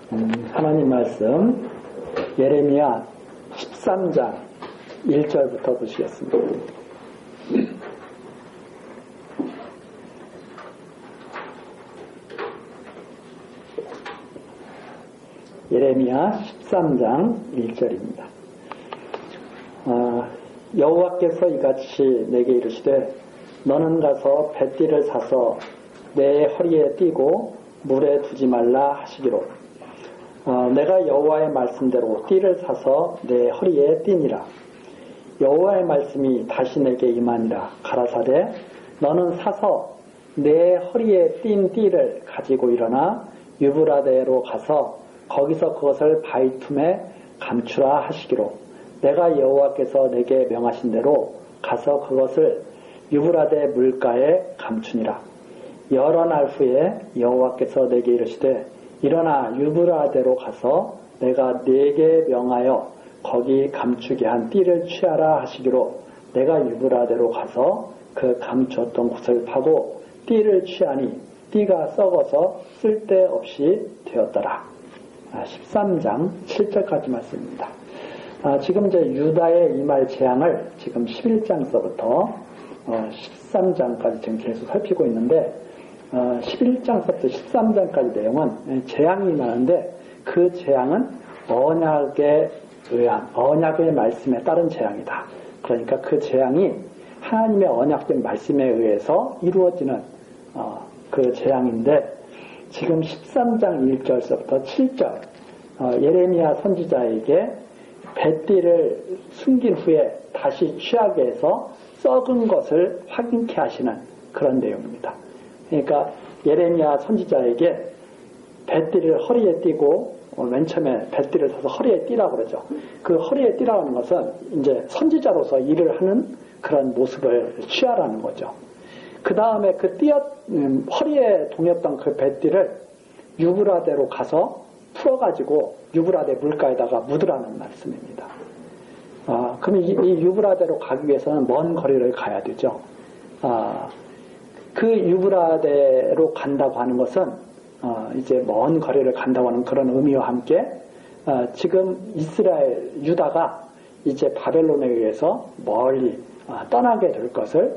하나님 말씀 예레미야 13장 1절부터 보시겠습니다. 예레미야 13장 1절입니다. 여호와께서 이같이 내게 이르시되 너는 가서 뱃띠를 사서 내 허리에 띠고 물에 두지 말라 하시기로 내가 여호와의 말씀대로 띠를 사서 내 허리에 띠니라. 여호와의 말씀이 다시 내게 임하니라. 가라사대 너는 사서 내 허리에 띈 띠를 가지고 일어나 유브라데로 가서 거기서 그것을 바위틈에 감추라 하시기로 내가 여호와께서 내게 명하신 대로 가서 그것을 유브라데 물가에 감추니라. 여러 날 후에 여호와께서 내게 이르시되 일어나 유브라데로 가서 내가 네게 명하여 거기 감추게 한 띠를 취하라 하시기로 내가 유브라데로 가서 그 감추었던 곳을 파고 띠를 취하니 띠가 썩어서 쓸데없이 되었더라. 13장 7절까지 말씀입니다. 지금 이제 유다의 임할 재앙을 지금 11장서부터 13장까지 지금 계속 살피고 있는데 11장서부터 13장까지 내용은 재앙이 임하는데 그 재앙은 언약에 의한 언약의 말씀에 따른 재앙이다. 그러니까 그 재앙이 하나님의 언약된 말씀에 의해서 이루어지는 그 재앙인데 지금 13장 1절서부터 7절 예레미야 선지자에게 뱃띠를 숨긴 후에 다시 취하게 해서 썩은 것을 확인케 하시는 그런 내용입니다. 그러니까 예레미야 선지자에게 뱃띠를 허리에 띠고 맨 처음에 뱃띠를 사서 허리에 띠라고 그러죠. 그 허리에 띠라고 하는 것은 이제 선지자로서 일을 하는 그런 모습을 취하라는 거죠. 그 다음에 그 허리에 동였던 그 뱃띠를 유브라데로 가서 풀어가지고 유브라데 물가에다가 묻으라는 말씀입니다. 그럼 이 유브라데로 가기 위해서는 먼 거리를 가야 되죠. 그 유브라데로 간다고 하는 것은 이제 먼 거리를 간다고 하는 그런 의미와 함께 지금 이스라엘 유다가 이제 바벨론에 의해서 멀리 떠나게 될 것을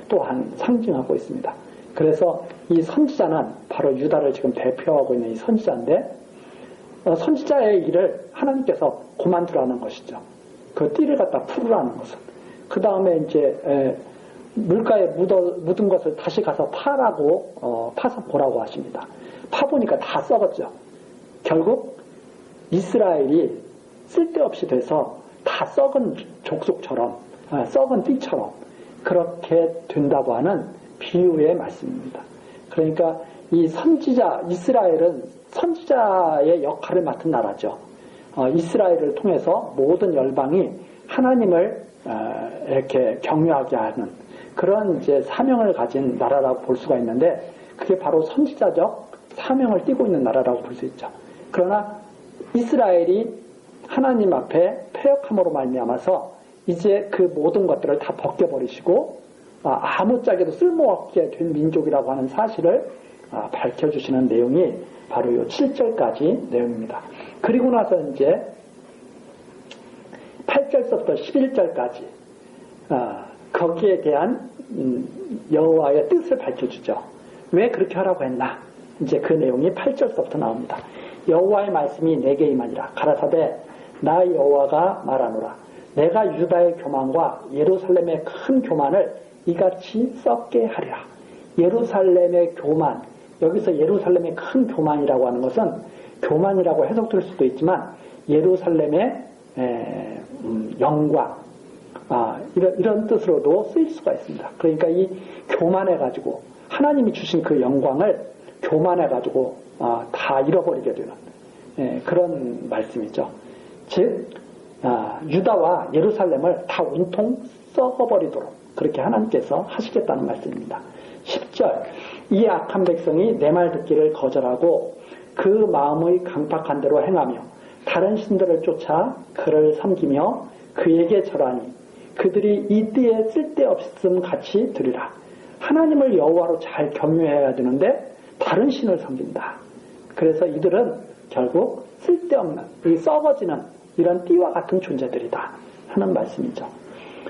또한 상징하고 있습니다. 그래서 이 선지자는 바로 유다를 지금 대표하고 있는 이 선지자인데 선지자의 일을 하나님께서 그만두라는 것이죠. 그 띠를 갖다 풀으라는 것은. 그 다음에 이제 물가에 묻은 것을 다시 가서 파서 보라고 하십니다. 파보니까 다 썩었죠. 결국 이스라엘이 쓸데없이 돼서 다 썩은 족속처럼 썩은 띠처럼 그렇게 된다고 하는 비유의 말씀입니다. 그러니까 이 선지자 이스라엘은 선지자의 역할을 맡은 나라죠. 이스라엘을 통해서 모든 열방이 하나님을 이렇게 경외하게 하는 그런 이제 사명을 가진 나라라고 볼 수가 있는데 그게 바로 선지자적 사명을 띠고 있는 나라라고 볼 수 있죠. 그러나 이스라엘이 하나님 앞에 패역함으로 말미암아서 이제 그 모든 것들을 다 벗겨버리시고 아무짝에도 쓸모없게 된 민족이라고 하는 사실을 밝혀주시는 내용이 바로 이 7절까지 내용입니다. 그리고 나서 이제 8절부터 11절까지 거기에 대한 여호와의 뜻을 밝혀주죠. 왜 그렇게 하라고 했나? 이제 그 내용이 8절부터 나옵니다. 여호와의 말씀이 내게 임하니라. 가라사대 나 여호와가 말하노라. 내가 유다의 교만과 예루살렘의 큰 교만을 이같이 썩게 하리라. 예루살렘의 교만, 여기서 예루살렘의 큰 교만이라고 하는 것은 교만이라고 해석될 수도 있지만 예루살렘의 영광 이런 뜻으로도 쓰일 수가 있습니다. 그러니까 이 교만해가지고 하나님이 주신 그 영광을 교만해가지고 다 잃어버리게 되는 그런 말씀이죠. 즉 유다와 예루살렘을 다 온통 썩어버리도록 그렇게 하나님께서 하시겠다는 말씀입니다. 10절 이 악한 백성이 내 말 듣기를 거절하고 그 마음의 강팍한 대로 행하며 다른 신들을 쫓아 그를 섬기며 그에게 절하니 그들이 이 띠에 쓸데없음 같이 들으라. 하나님을 여호와로 잘 경외해야 되는데 다른 신을 섬긴다. 그래서 이들은 결국 쓸데없는, 이 썩어지는 이런 띠와 같은 존재들이다 하는 말씀이죠.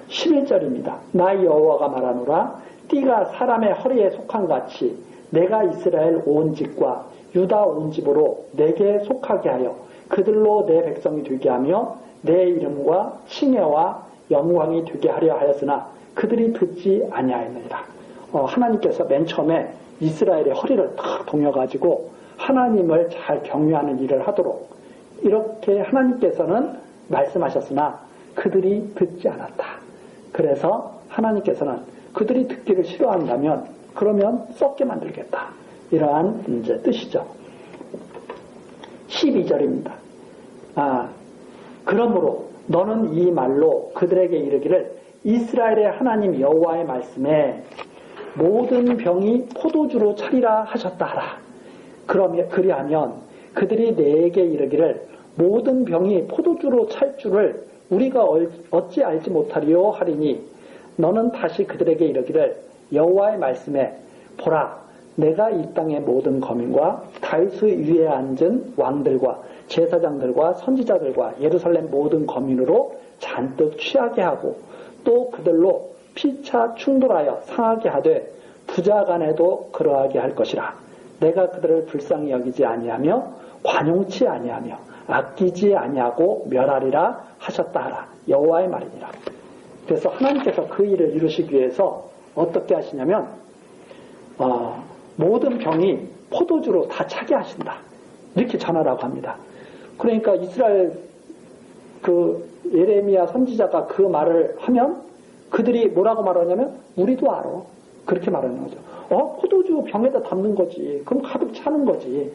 11절입니다. 나 여호와가 말하노라. 띠가 사람의 허리에 속한 같이 내가 이스라엘 온 집과 유다 온 집으로 내게 속하게 하여 그들로 내 백성이 되게 하며 내 이름과 칭혜와 영광이 되게 하려 하였으나 그들이 듣지 아니하였느니라. 하나님께서 맨 처음에 이스라엘의 허리를 탁 동여가지고 하나님을 잘 경외하는 일을 하도록 이렇게 하나님께서는 말씀하셨으나 그들이 듣지 않았다. 그래서 하나님께서는 그들이 듣기를 싫어한다면 그러면 썩게 만들겠다. 이러한 이제 뜻이죠. 12절입니다. 그러므로 너는 이 말로 그들에게 이르기를 이스라엘의 하나님 여호와의 말씀에 모든 병이 포도주로 차리라 하셨다 하라. 그리하면 그들이 내게 이르기를 모든 병이 포도주로 찰 줄을 우리가 어찌 알지 못하리요 하리니 너는 다시 그들에게 이르기를 여호와의 말씀에 보라 내가 이 땅의 모든 거민과 다윗 위에 앉은 왕들과 제사장들과 선지자들과 예루살렘 모든 거민으로 잔뜩 취하게 하고 또 그들로 피차 충돌하여 상하게 하되 부자 간에도 그러하게 할 것이라. 내가 그들을 불쌍히 여기지 아니하며 관용치 아니하며 아끼지 아니하고 멸하리라 하셨다 하라. 여호와의 말이니라. 그래서 하나님께서 그 일을 이루시기 위해서 어떻게 하시냐면 모든 병이 포도주로 다 차게 하신다. 이렇게 전하라고 합니다. 그러니까 이스라엘 그 예레미야 선지자가 그 말을 하면 그들이 뭐라고 말하냐면 우리도 알아. 그렇게 말하는 거죠. 포도주 병에다 담는 거지. 그럼 가득 차는 거지.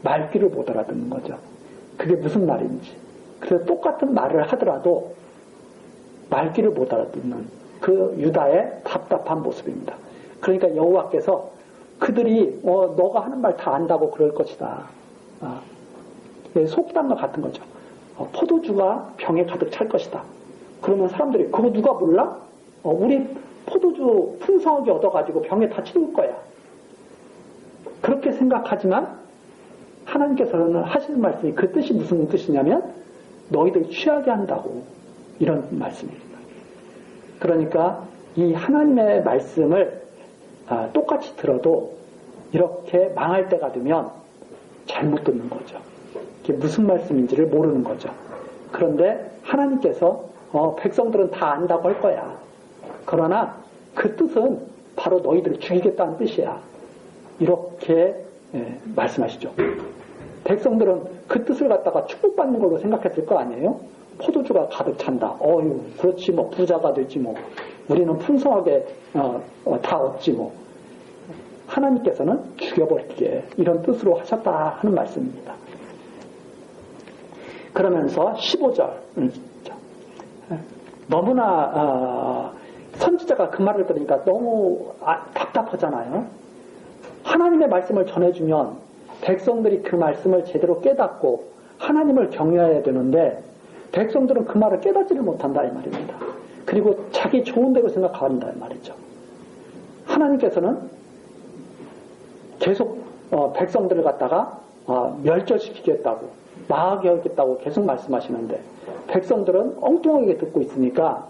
말귀를 못 알아듣는 거죠. 그게 무슨 말인지. 그래서 똑같은 말을 하더라도 말귀를 못 알아듣는 그 유다의 답답한 모습입니다. 그러니까 여호와께서 그들이 너가 하는 말 다 안다고 그럴 것이다. 속담과 같은 거죠. 포도주가 병에 가득 찰 것이다. 그러면 사람들이 그거 누가 몰라? 우리 포도주 풍성하게 얻어가지고 병에 다 채울 거야. 그렇게 생각하지만 하나님께서는 하시는 말씀이 그 뜻이 무슨 뜻이냐면 너희들 취하게 한다고 이런 말씀입니다. 그러니까 이 하나님의 말씀을 똑같이 들어도 이렇게 망할 때가 되면 잘못 듣는 거죠. 이게 무슨 말씀인지를 모르는 거죠. 그런데 하나님께서 백성들은 다 안다고 할 거야. 그러나 그 뜻은 바로 너희들을 죽이겠다는 뜻이야. 이렇게 말씀하시죠. 백성들은 그 뜻을 갖다가 축복받는 걸로 생각했을 거 아니에요? 포도주가 가득 찬다. 그렇지 뭐 부자가 되지 뭐. 우리는 풍성하게 다 얻지 뭐. 하나님께서는 죽여버릴게 이런 뜻으로 하셨다 하는 말씀입니다. 그러면서 15절 너무나 선지자가 그 말을 들으니까 너무 답답하잖아요. 하나님의 말씀을 전해주면 백성들이 그 말씀을 제대로 깨닫고 하나님을 경외해야 되는데 백성들은 그 말을 깨닫지를 못한다 이 말입니다. 그리고 자기 좋은 대로 생각한다 이 말이죠. 하나님께서는 계속 백성들을 갖다가 멸절시키겠다고 망하게 하겠다고 계속 말씀하시는데 백성들은 엉뚱하게 듣고 있으니까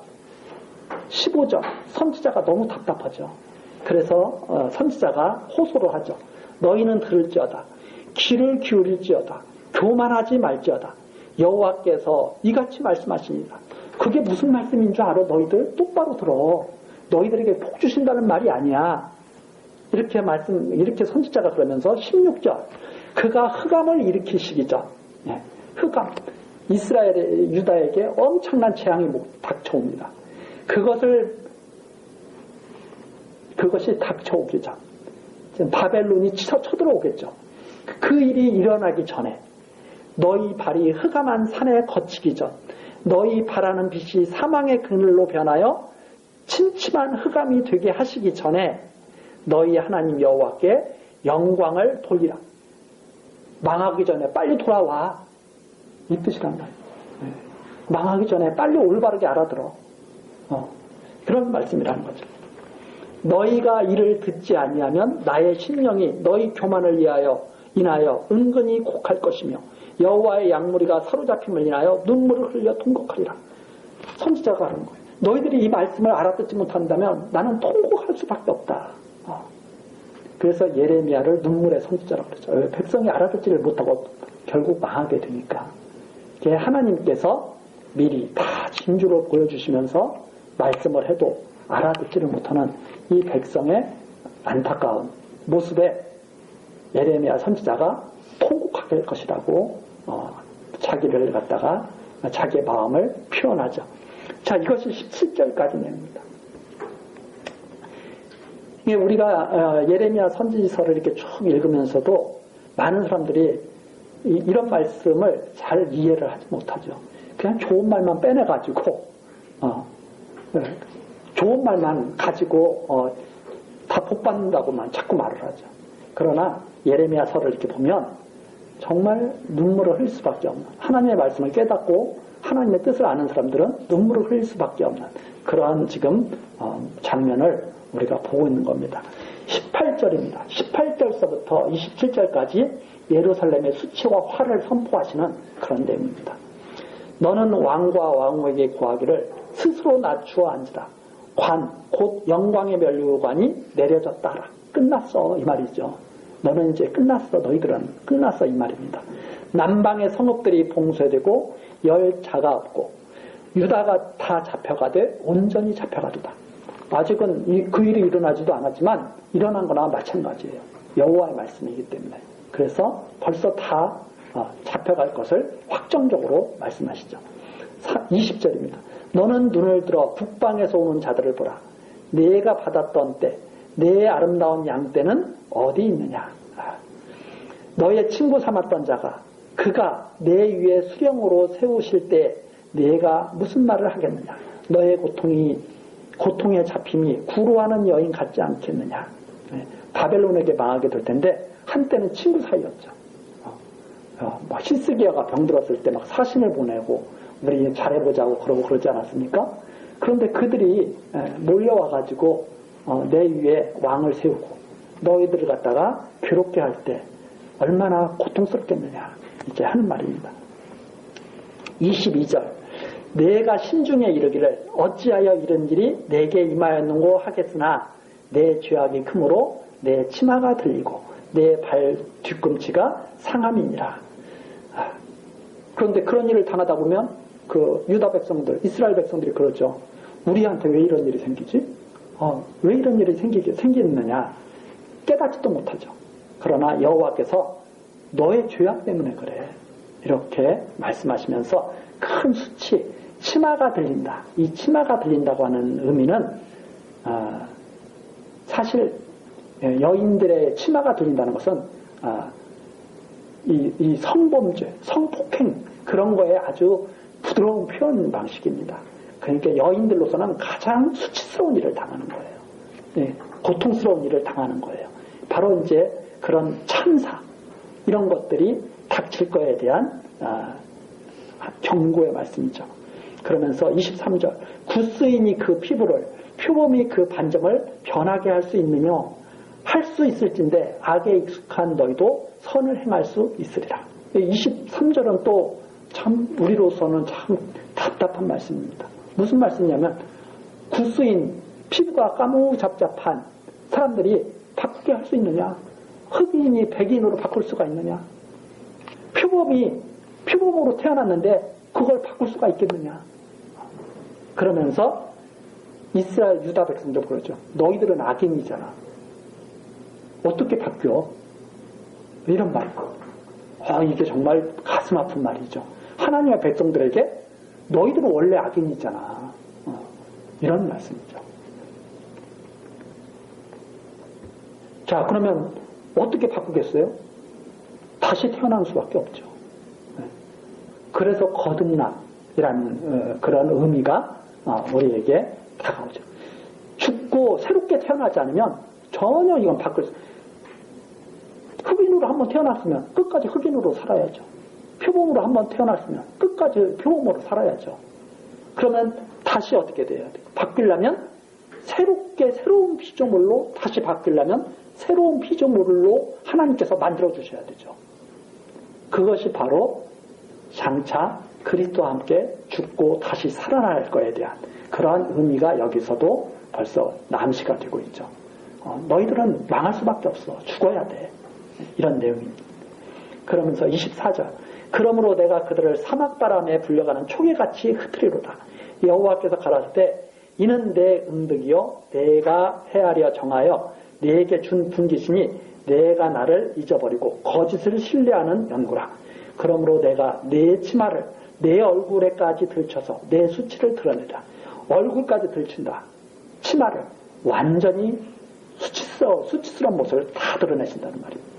15절 선지자가 너무 답답하죠. 그래서 선지자가 호소를 하죠. 너희는 들을지어다. 귀를 기울일지어다. 교만하지 말지어다. 여호와께서 이같이 말씀하십니다. 그게 무슨 말씀인 줄 알아? 너희들 똑바로 들어. 너희들에게 복 주신다는 말이 아니야. 이렇게 선지자가 그러면서 16절 그가 흑암을 일으키시기 전 흑암 이스라엘의 유다에게 엄청난 재앙이 닥쳐옵니다. 그것이 닥쳐오기 전 바벨론이 쳐들어오겠죠. 그 일이 일어나기 전에 너희 발이 흑암한 산에 거치기 전 너희 바라는 빛이 사망의 그늘로 변하여 침침한 흑암이 되게 하시기 전에 너희 하나님 여호와께 영광을 돌리라. 망하기 전에 빨리 돌아와. 이 뜻이란 말이에요. 망하기 전에 빨리 올바르게 알아들어. 그런 말씀이라는 거죠. 너희가 이를 듣지 아니하면 나의 심령이 너희 교만을 위하여 인하여 은근히 곡할 것이며 여호와의 양무리가 사로잡힘을 인하여 눈물을 흘려 통곡하리라. 선지자가 하는 거예요. 너희들이 이 말씀을 알아듣지 못한다면 나는 통곡할 수밖에 없다. 그래서 예레미야를 눈물의 선지자라고 그러죠. 백성이 알아듣지를 못하고 결국 망하게 되니까. 하나님께서 미리 다 징조를 보여주시면서 말씀을 해도 알아듣지를 못하는 이 백성의 안타까운 모습에 예레미야 선지자가 통곡하게 될 것이라고 자기를 갖다가 자기의 마음을 표현하죠. 자, 이것이 17절까지 내용입니다. 우리가 예레미야 선지서를 이렇게 쭉 읽으면서도 많은 사람들이 이런 말씀을 잘 이해를 하지 못하죠. 그냥 좋은 말만 빼내가지고 좋은 말만 가지고 다 복받는다고만 자꾸 말을 하죠. 그러나 예레미야서를 이렇게 보면 정말 눈물을 흘릴 수밖에 없는, 하나님의 말씀을 깨닫고 하나님의 뜻을 아는 사람들은 눈물을 흘릴 수밖에 없는 그러한 지금 장면을 우리가 보고 있는 겁니다. 18절입니다. 18절서부터 27절까지 예루살렘의 수치와 화를 선포하시는 그런 내용입니다. 너는 왕과 왕후에게 구하기를 스스로 낮추어 앉으라. 관, 곧 영광의 면류관이 내려졌다 하라. 끝났어, 이 말이죠. 너는 이제 끝났어, 너희들은 끝났어, 이 말입니다. 남방의 성읍들이 봉쇄되고 열자가 없고 유다가 다 잡혀가되 온전히 잡혀가도다. 아직은 그 일이 일어나지도 않았지만 일어난 거나 마찬가지예요. 여호와의 말씀이기 때문에. 그래서 벌써 다 잡혀갈 것을 확정적으로 말씀하시죠. 20절입니다. 너는 눈을 들어 북방에서 오는 자들을 보라. 네가 받았던 때, 네 아름다운 양 때는 어디 있느냐. 너의 친구 삼았던 자가 그가 내 위에 수령으로 세우실 때 네가 무슨 말을 하겠느냐. 너의 고통에 잡힘이 구루하는 여인 같지 않겠느냐. 바벨론에게 망하게 될 텐데 한때는 친구 사이였죠. 히스기야가 병들었을 때 막 사신을 보내고 우리 잘해보자고 그러고 그러지 않았습니까? 그런데 그들이 몰려와가지고 내 위에 왕을 세우고 너희들을 갖다가 괴롭게 할 때 얼마나 고통스럽겠느냐 이제 하는 말입니다. 22절 내가 신중에 이르기를 어찌하여 이런 일이 내게 임하였는고 하겠으나 내 죄악이 크므로 내 치마가 들리고 내 발 뒤꿈치가 상함이니라. 그런데 그런 일을 당하다 보면 그 유다 백성들, 이스라엘 백성들이 그러죠. 우리한테 왜 이런 일이 생기지? 왜 이런 일이 생기느냐? 깨닫지도 못하죠. 그러나 여호와께서 너의 죄악 때문에 그래. 이렇게 말씀하시면서 큰 수치, 치마가 들린다. 이 치마가 들린다고 하는 의미는 사실 여인들의 치마가 들린다는 것은 이 성범죄, 성폭행 그런 거에 아주 부드러운 표현 방식입니다. 그러니까 여인들로서는 가장 수치스러운 일을 당하는 거예요. 네, 고통스러운 일을 당하는 거예요. 바로 이제 그런 참사 이런 것들이 닥칠 거에 대한 경고의 말씀이죠. 그러면서 23절 구스인이 그 피부를 표범이 그 반점을 변하게 할 수 있느냐 할 수 있을진데 악에 익숙한 너희도 선을 행할 수 있으리라. 23절은 또 참 우리로서는 참 답답한 말씀입니다. 무슨 말씀이냐면 구스인 피부가 까무잡잡한 사람들이 바꾸게 할 수 있느냐? 흑인이 백인으로 바꿀 수가 있느냐? 표범으로 태어났는데 그걸 바꿀 수가 있겠느냐? 그러면서 이스라엘 유다 백성들 그러죠. 너희들은 악인이잖아. 어떻게 바뀌어? 이런 말. 이게 정말 가슴 아픈 말이죠. 하나님의 백성들에게 너희들은 원래 악인이잖아. 이런 말씀이죠. 자, 그러면 어떻게 바꾸겠어요? 다시 태어날 수밖에 없죠. 그래서 거듭남이라는 그런 의미가 우리에게 다가오죠. 죽고 새롭게 태어나지 않으면 전혀 이건 바꿀 수. 흑인으로 한번 태어났으면 끝까지 흑인으로 살아야죠. 표범으로 한번 태어났으면 끝까지 표범으로 살아야죠. 그러면 다시 어떻게 돼야 돼요? 바뀌려면 새로운 피조물로 다시 바뀌려면 새로운 피조물로 하나님께서 만들어 주셔야 되죠. 그것이 바로 장차 그리스도와 함께 죽고 다시 살아날 것에 대한 그러한 의미가 여기서도 벌써 암시가 되고 있죠. 너희들은 망할 수밖에 없어. 죽어야 돼. 이런 내용입니다. 그러면서 24절 그러므로 내가 그들을 사막바람에 불려가는 초계같이 흩트리로다. 여호와께서 가라사대 때 이는 내 응덕이요 내가 헤아려 정하여 내게 준 분깃이니 내가 나를 잊어버리고 거짓을 신뢰하는 연고라. 그러므로 내가 내 치마를 내 얼굴에까지 들쳐서 내 수치를 드러내라. 얼굴까지 들춘다. 치마를 완전히 수치스러운 모습을 다 드러내신다는 말입니다.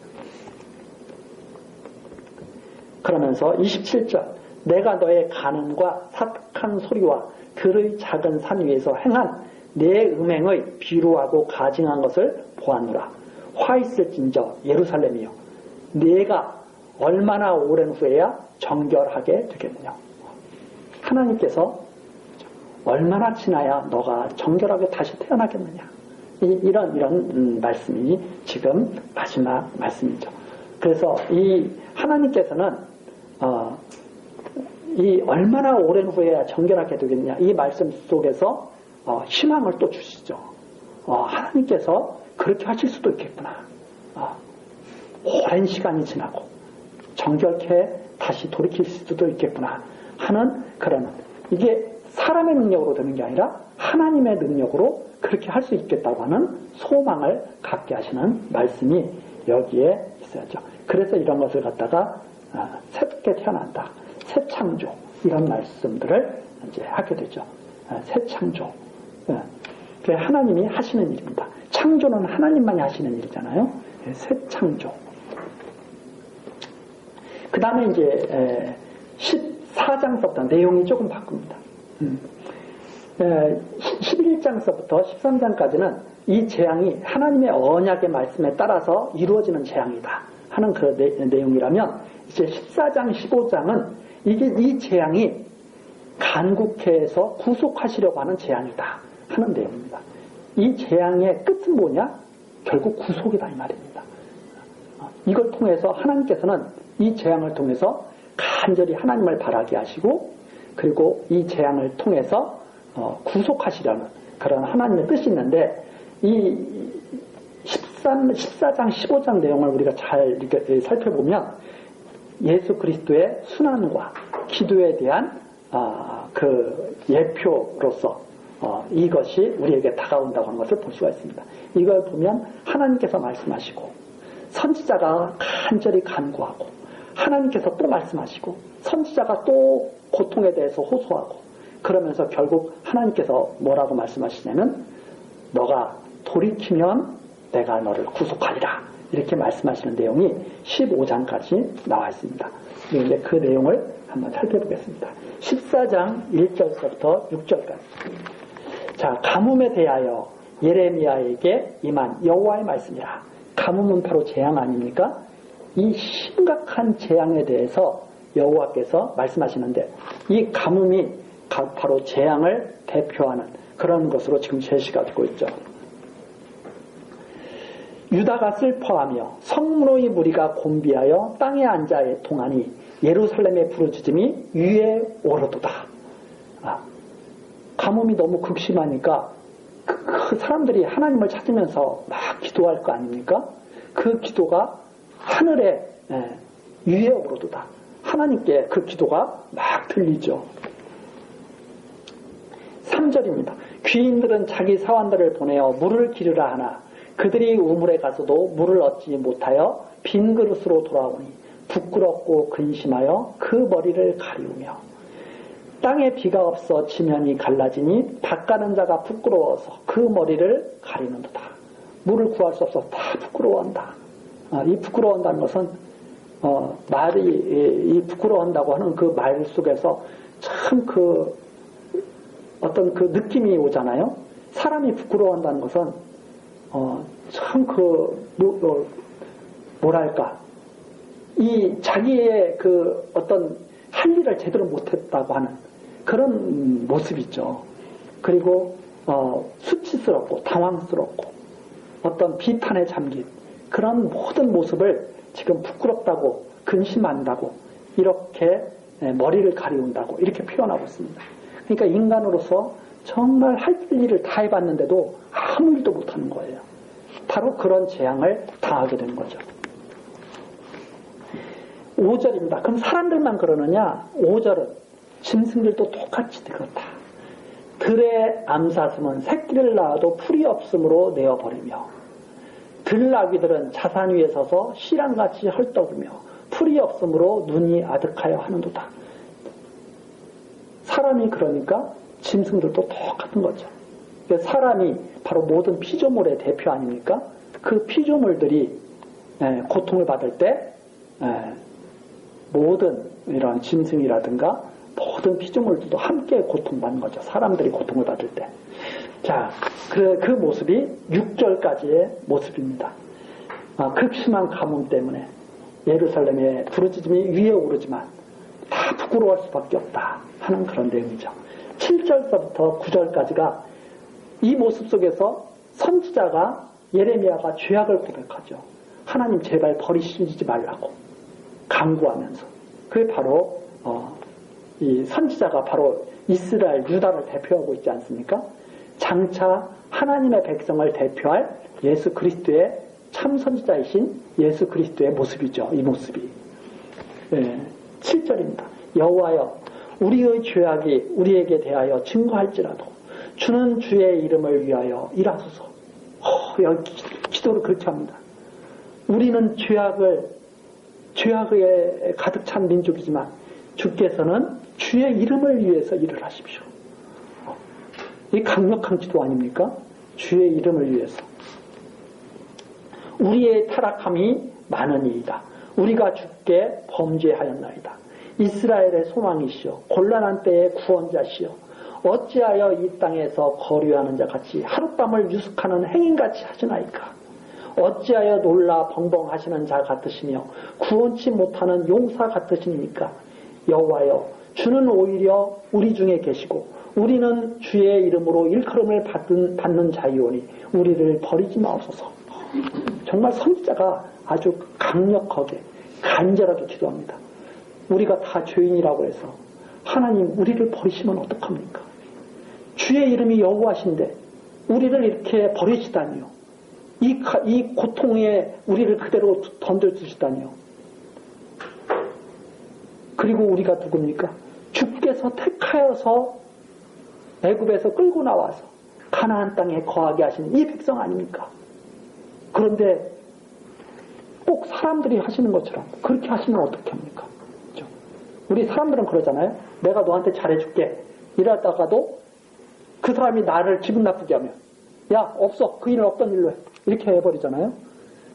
그러면서 27절 내가 너의 간음과 사악한 소리와 들의 작은 산 위에서 행한 내 음행의 비루하고 가증한 것을 보았노라. 화 있을진저 예루살렘이여 네가 얼마나 오랜 후에야 정결하게 되겠느냐. 하나님께서 얼마나 지나야 너가 정결하게 다시 태어나겠느냐. 이런 말씀이 지금 마지막 말씀이죠. 그래서 이 하나님께서는 이 얼마나 오랜 후에야 정결하게 되겠냐 이 말씀 속에서 희망을 또 주시죠. 하나님께서 그렇게 하실 수도 있겠구나. 오랜 시간이 지나고 정결케 다시 돌이킬 수도 있겠구나 하는 그런 이게 사람의 능력으로 되는 게 아니라 하나님의 능력으로 그렇게 할 수 있겠다고 하는 소망을 갖게 하시는 말씀이 여기에 있어야죠. 그래서 이런 것을 갖다가 새롭게 태어난다. 새 창조 이런 말씀들을 이제 하게 되죠. 새 창조. 하나님이 하시는 일입니다. 창조는 하나님만이 하시는 일이잖아요. 새 창조. 그 다음에 이제 14장서부터 내용이 조금 바꿉니다. 11장서부터 13장까지는 이 재앙이 하나님의 언약의 말씀에 따라서 이루어지는 재앙이다 하는 그 내용이라면 이제 14장, 15장은 이 재앙이 간국해에서 구속하시려고 하는 재앙이다 하는 내용입니다. 이 재앙의 끝은 뭐냐? 결국 구속이다 이 말입니다. 이걸 통해서 하나님께서는 이 재앙을 통해서 간절히 하나님을 바라게 하시고 그리고 이 재앙을 통해서 구속하시려는 그런 하나님의 뜻이 있는데 이 14장, 15장 내용을 우리가 잘 이렇게 살펴보면 예수 그리스도의 순환과 기도에 대한 그 예표로서 이것이 우리에게 다가온다고 하는 것을 볼 수가 있습니다. 이걸 보면 하나님께서 말씀하시고 선지자가 간절히 간구하고 하나님께서 또 말씀하시고 선지자가 또 고통에 대해서 호소하고 그러면서 결국 하나님께서 뭐라고 말씀하시냐면 너가 돌이키면 내가 너를 구속하리라 이렇게 말씀하시는 내용이 15장까지 나와 있습니다. 이제 그 내용을 한번 살펴보겠습니다. 14장 1절부터 6절까지. 자, 가뭄에 대하여 예레미야에게 임한 여호와의 말씀이라. 가뭄은 바로 재앙 아닙니까? 이 심각한 재앙에 대해서 여호와께서 말씀하시는데 이 가뭄이 바로 재앙을 대표하는 그런 것으로 지금 제시가 되고 있죠. 유다가 슬퍼하며 성문의 무리가 곤비하여 땅에 앉아 동하니 예루살렘의 부르짖음이 위에 오르도다. 가뭄이 너무 극심하니까 그 사람들이 하나님을 찾으면서 막 기도할 거 아닙니까? 그 기도가 하늘에 위에 오르도다. 하나님께 그 기도가 막 들리죠. 3절입니다. 귀인들은 자기 사환들을 보내어 물을 기르라 하나 그들이 우물에 가서도 물을 얻지 못하여 빈 그릇으로 돌아오니 부끄럽고 근심하여 그 머리를 가리우며 땅에 비가 없어 지면이 갈라지니 닦아는 자가 부끄러워서 그 머리를 가리는도다. 물을 구할 수 없어서 다 부끄러워한다. 이 부끄러워한다는 것은 말이 이 부끄러워한다고 하는 그 말 속에서 참 그 어떤 그 느낌이 오잖아요. 사람이 부끄러워한다는 것은 참 뭐랄까 이 자기의 그 어떤 할 일을 제대로 못했다고 하는 그런 모습이죠. 그리고 수치스럽고 당황스럽고 어떤 비탄에 잠긴 그런 모든 모습을 지금 부끄럽다고 근심한다고 이렇게 머리를 가리운다고 이렇게 표현하고 있습니다. 그러니까 인간으로서 정말 할 일을 다 해봤는데도 아무 일도 못하는 거예요. 바로 그런 재앙을 당하게 되는 거죠. 5절입니다. 그럼 사람들만 그러느냐? 5절은 짐승들도 똑같이 그렇다. 들의 암사슴은 새끼를 낳아도 풀이 없으므로 내어버리며 들나귀들은 자산 위에 서서 씨랑같이 헐떡이며 풀이 없으므로 눈이 아득하여 하는도다. 사람이 그러니까 짐승들도 똑같은 거죠. 사람이 바로 모든 피조물의 대표 아닙니까? 그 피조물들이 고통을 받을 때 모든 이런 짐승이라든가 모든 피조물들도 함께 고통받는 거죠. 사람들이 고통을 받을 때. 자, 그 모습이 6절까지의 모습입니다. 극심한 가뭄 때문에 예루살렘의 부르짖음이 위에 오르지만 다 부끄러워할 수밖에 없다 하는 그런 내용이죠. 7절서부터 9절까지가 이 모습 속에서 선지자가 예레미야가 죄악을 고백하죠. 하나님 제발 버리시지 말라고 간구하면서 그게 바로 이 선지자가 바로 이스라엘 유다를 대표하고 있지 않습니까? 장차 하나님의 백성을 대표할 예수 그리스도의 참 선지자이신 예수 그리스도의 모습이죠. 이 모습이 7절입니다. 여호와여 우리의 죄악이 우리에게 대하여 증거할지라도 주는 주의 이름을 위하여 일하소서. 여기 기도를 그렇게 합니다. 우리는 죄악에 가득 찬 민족이지만 주께서는 주의 이름을 위해서 일을 하십시오. 이 강력한 기도 아닙니까? 주의 이름을 위해서. 우리의 타락함이 많으니이다. 우리가 주께 범죄하였나이다. 이스라엘의 소망이시여 곤란한 때의 구원자시여 어찌하여 이 땅에서 거류하는 자같이 하룻밤을 유숙하는 행인같이 하시나이까. 어찌하여 놀라 벙벙하시는 자 같으시며 구원치 못하는 용사 같으시니까. 여호와여 주는 오히려 우리 중에 계시고 우리는 주의 이름으로 일컬음을 받는 자이오니 우리를 버리지 마옵소서. 정말 선지자가 아주 강력하게 간절하게 기도합니다. 우리가 다 죄인이라고 해서 하나님 우리를 버리시면 어떡합니까? 주의 이름이 여호와신데 우리를 이렇게 버리시다니요. 이 고통에 우리를 그대로 던져주시다니요. 그리고 우리가 누굽니까? 주께서 택하여서 애굽에서 끌고 나와서 가나안 땅에 거하게 하신 이 백성 아닙니까? 그런데 꼭 사람들이 하시는 것처럼 그렇게 하시면 어떻게 합니까? 그렇죠? 우리 사람들은 그러잖아요. 내가 너한테 잘해줄게. 이러다가도 그 사람이 나를 기분 나쁘게 하면 야 없어. 그 일은 없던 일로 해. 이렇게 해버리잖아요.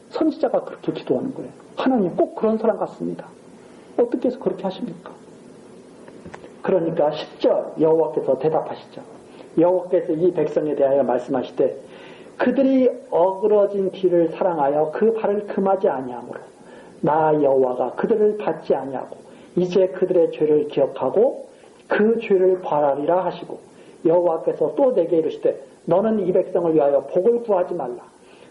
선지자가 그렇게 기도하는 거예요. 하나님 꼭 그런 사람 같습니다. 어떻게 해서 그렇게 하십니까? 그러니까 10절 여호와께서 대답하시죠. 여호와께서 이 백성에 대하여 말씀하시되 그들이 어그러진 길을 사랑하여 그 발을 금하지 아니하므로 나 여호와가 그들을 받지 아니하고 이제 그들의 죄를 기억하고 그 죄를 벌하리라 하시고 여호와께서 또 내게 이르시되 너는 이 백성을 위하여 복을 구하지 말라.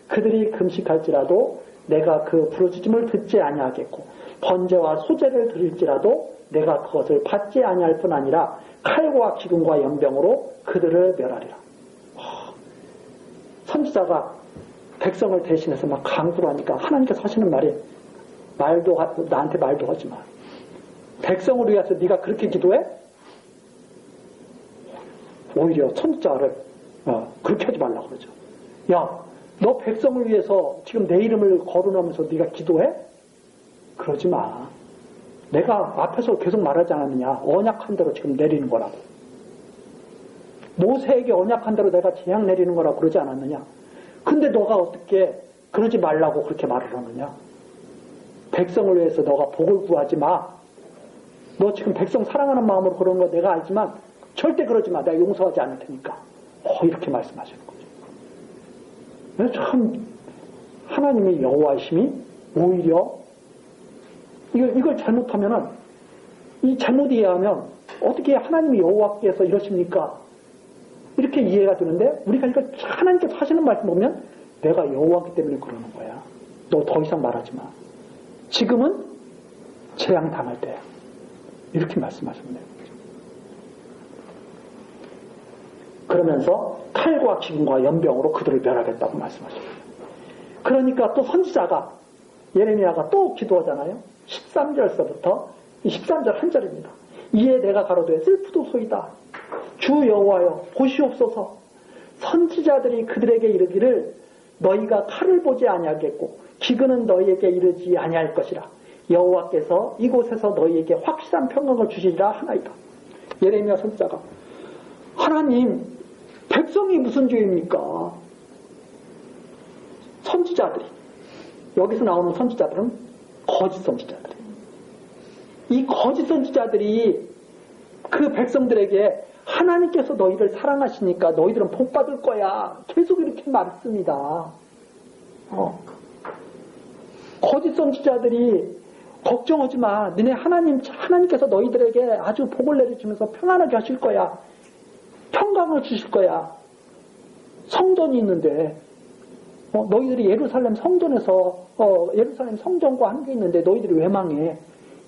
그들이 금식할지라도 내가 그 부르짖음을 듣지 아니하겠고 번제와 소제를 드릴지라도 내가 그것을 받지 아니할 뿐 아니라 칼과 기근과 연병으로 그들을 멸하리라. 선지자가 백성을 대신해서 막 강구를 하니까 하나님께서 하시는 말이 나한테 말도 하지 마. 백성을 위해서 네가 그렇게 기도해? 오히려 선지자를 그렇게 하지 말라고 그러죠. 야, 너 백성을 위해서 지금 내 이름을 거론하면서 네가 기도해? 그러지 마. 내가 앞에서 계속 말하지 않았느냐. 언약한 대로 지금 내리는 거라고. 모세에게 언약한 대로 내가 재앙 내리는 거라고 그러지 않았느냐. 근데 너가 어떻게 그러지 말라고 그렇게 말을 하느냐. 백성을 위해서 너가 복을 구하지 마. 너 지금 백성 사랑하는 마음으로 그러는 거 내가 알지만 절대 그러지 마. 내가 용서하지 않을 테니까. 이렇게 말씀하시는 거죠. 참 하나님의 여호와이심이 오히려 이걸 잘못하면은 이 잘못 이해하면 어떻게 하나님이 여호와께서 이러십니까? 이렇게 이해가 되는데 우리가 이걸 하나님께서 하시는 말씀 보면 내가 여호와기 때문에 그러는 거야. 너 더 이상 말하지 마. 지금은 재앙 당할 때야. 이렇게 말씀하셨네요. 그러면서 칼과 기근과 연병으로 그들을 멸하겠다고 말씀하십니다. 그러니까 또 선지자가 예레미야가 또 기도하잖아요. 13절서부터 13절 한 절입니다. 이에 내가 가로되 슬프도소이다. 주 여호와여 보시옵소서. 선지자들이 그들에게 이르기를 너희가 칼을 보지 아니하겠고 기근은 너희에게 이르지 아니할 것이라. 여호와께서 이곳에서 너희에게 확실한 평강을 주시리라 하나이다. 예레미야 선지자가 하나님 백성이 무슨 죄입니까? 선지자들이 여기서 나오는 선지자들은 거짓 선지자들이에요. 이 거짓 선지자들이 그 백성들에게 하나님께서 너희를 사랑하시니까 너희들은 복 받을 거야. 계속 이렇게 말했습니다. 거짓 선지자들이 걱정하지 마. 너네 하나님께서 너희들에게 아주 복을 내려주면서 평안하게 하실 거야. 평강을 주실 거야. 성전이 있는데 너희들이 예루살렘 성전에서 예루살렘 성전과 함께 있는데 너희들이 왜 망해?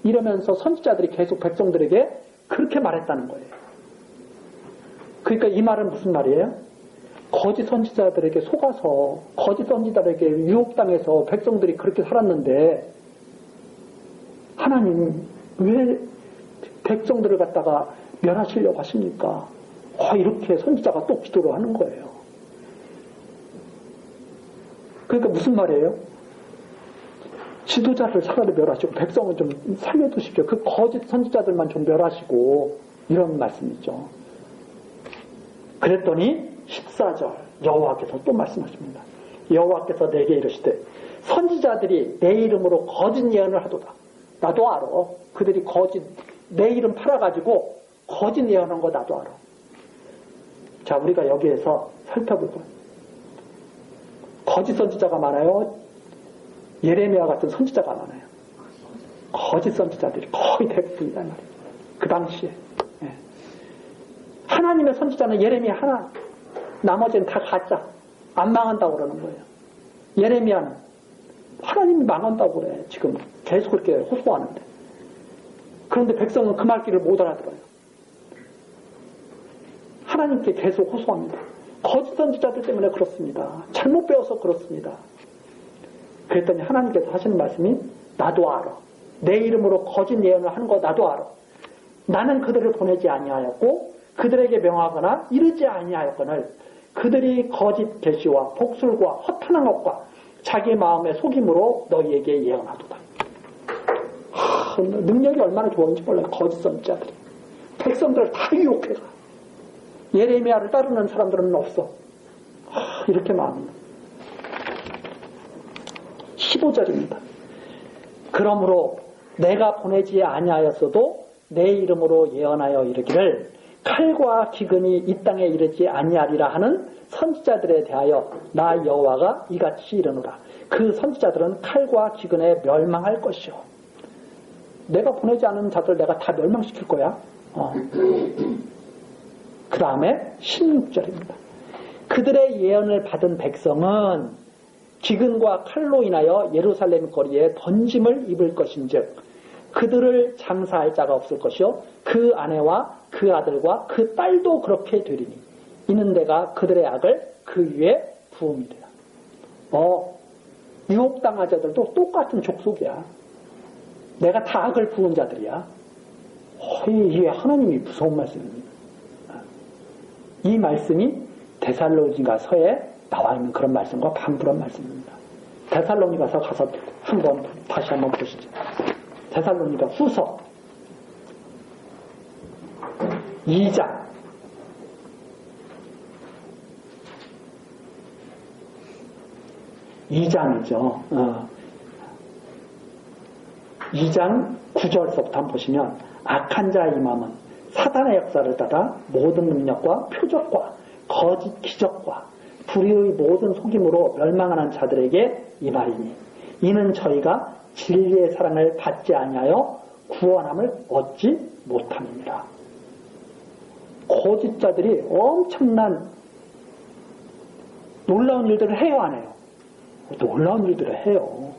이러면서 선지자들이 계속 백성들에게 그렇게 말했다는 거예요. 그러니까 이 말은 무슨 말이에요? 거짓 선지자들에게 속아서 거짓 선지자들에게 유혹당해서 백성들이 그렇게 살았는데 하나님 왜 백성들을 갖다가 멸하시려고 하십니까? 이렇게 선지자가 또 기도를 하는 거예요. 그러니까 무슨 말이에요? 지도자를 차라리 멸하시고 백성은 좀 살려두십시오. 그 거짓 선지자들만 좀 멸하시고 이런 말씀이죠. 그랬더니 14절 여호와께서 또 말씀하십니다. 여호와께서 내게 이르시되 선지자들이 내 이름으로 거짓 예언을 하도다. 나도 알아. 그들이 내 이름 팔아가지고 거짓 예언한 거 나도 알아. 자, 우리가 여기에서 살펴볼 거예요. 거짓 선지자가 많아요. 예레미야 같은 선지자가 많아요. 거짓 선지자들이 거의 대부분이란 말이에요. 그 당시에. 예. 하나님의 선지자는 예레미야 하나. 나머지는 다 가짜. 안 망한다고 그러는 거예요. 예레미야는 하나님이 망한다고 그래. 지금 계속 그렇게 호소하는데. 그런데 백성은 그 말귀를 못 알아들어요. 하나님께 계속 호소합니다. 거짓 선지자들 때문에 그렇습니다. 잘못 배워서 그렇습니다. 그랬더니 하나님께서 하시는 말씀이 나도 알아. 내 이름으로 거짓 예언을 하는 거 나도 알아. 나는 그들을 보내지 아니하였고 그들에게 명하거나 이르지 아니하였거늘 그들이 거짓 계시와 복술과 허탄한 것과 자기 마음의 속임으로 너희에게 예언하도다. 능력이 얼마나 좋은지 몰라요. 거짓 선지자들이. 백성들을 다 유혹해가. 예레미야를 따르는 사람들은 없어. 이렇게 말합니다. 15절입니다. 그러므로 내가 보내지 아니하였어도 내 이름으로 예언하여 이르기를 칼과 기근이 이 땅에 이르지 아니하리라 하는 선지자들에 대하여 나 여호와가 이같이 이르노라. 그 선지자들은 칼과 기근에 멸망할 것이요. 내가 보내지 않은 자들 내가 다 멸망시킬 거야. 그 다음에 16절입니다. 그들의 예언을 받은 백성은 기근과 칼로 인하여 예루살렘 거리에 번짐을 입을 것인즉 그들을 장사할 자가 없을 것이요 그 아내와 그 아들과 그 딸도 그렇게 되리니 이는 내가 그들의 악을 그 위에 부음이라. 유혹당한 자들도 똑같은 족속이야. 내가 다 악을 부은 자들이야. 이게 하나님이 무서운 말씀입니다. 이 말씀이 데살로니가서에 나와 있는 그런 말씀과 반부한 말씀입니다. 데살로니가서 가서 다시 한번 보시죠. 데살로니가 후서 2장 2장이죠. 2장 9절서부터 한번 보시면 악한 자의 마음은 사단의 역사를 따라 모든 능력과 표적과 거짓 기적과 불의의 모든 속임으로 멸망하는 자들에게 이 말이니 이는 저희가 진리의 사랑을 받지 아니하여 구원함을 얻지 못함입니다. 거짓자들이 엄청난 놀라운 일들을 해요 안 해요? 놀라운 일들을 해요.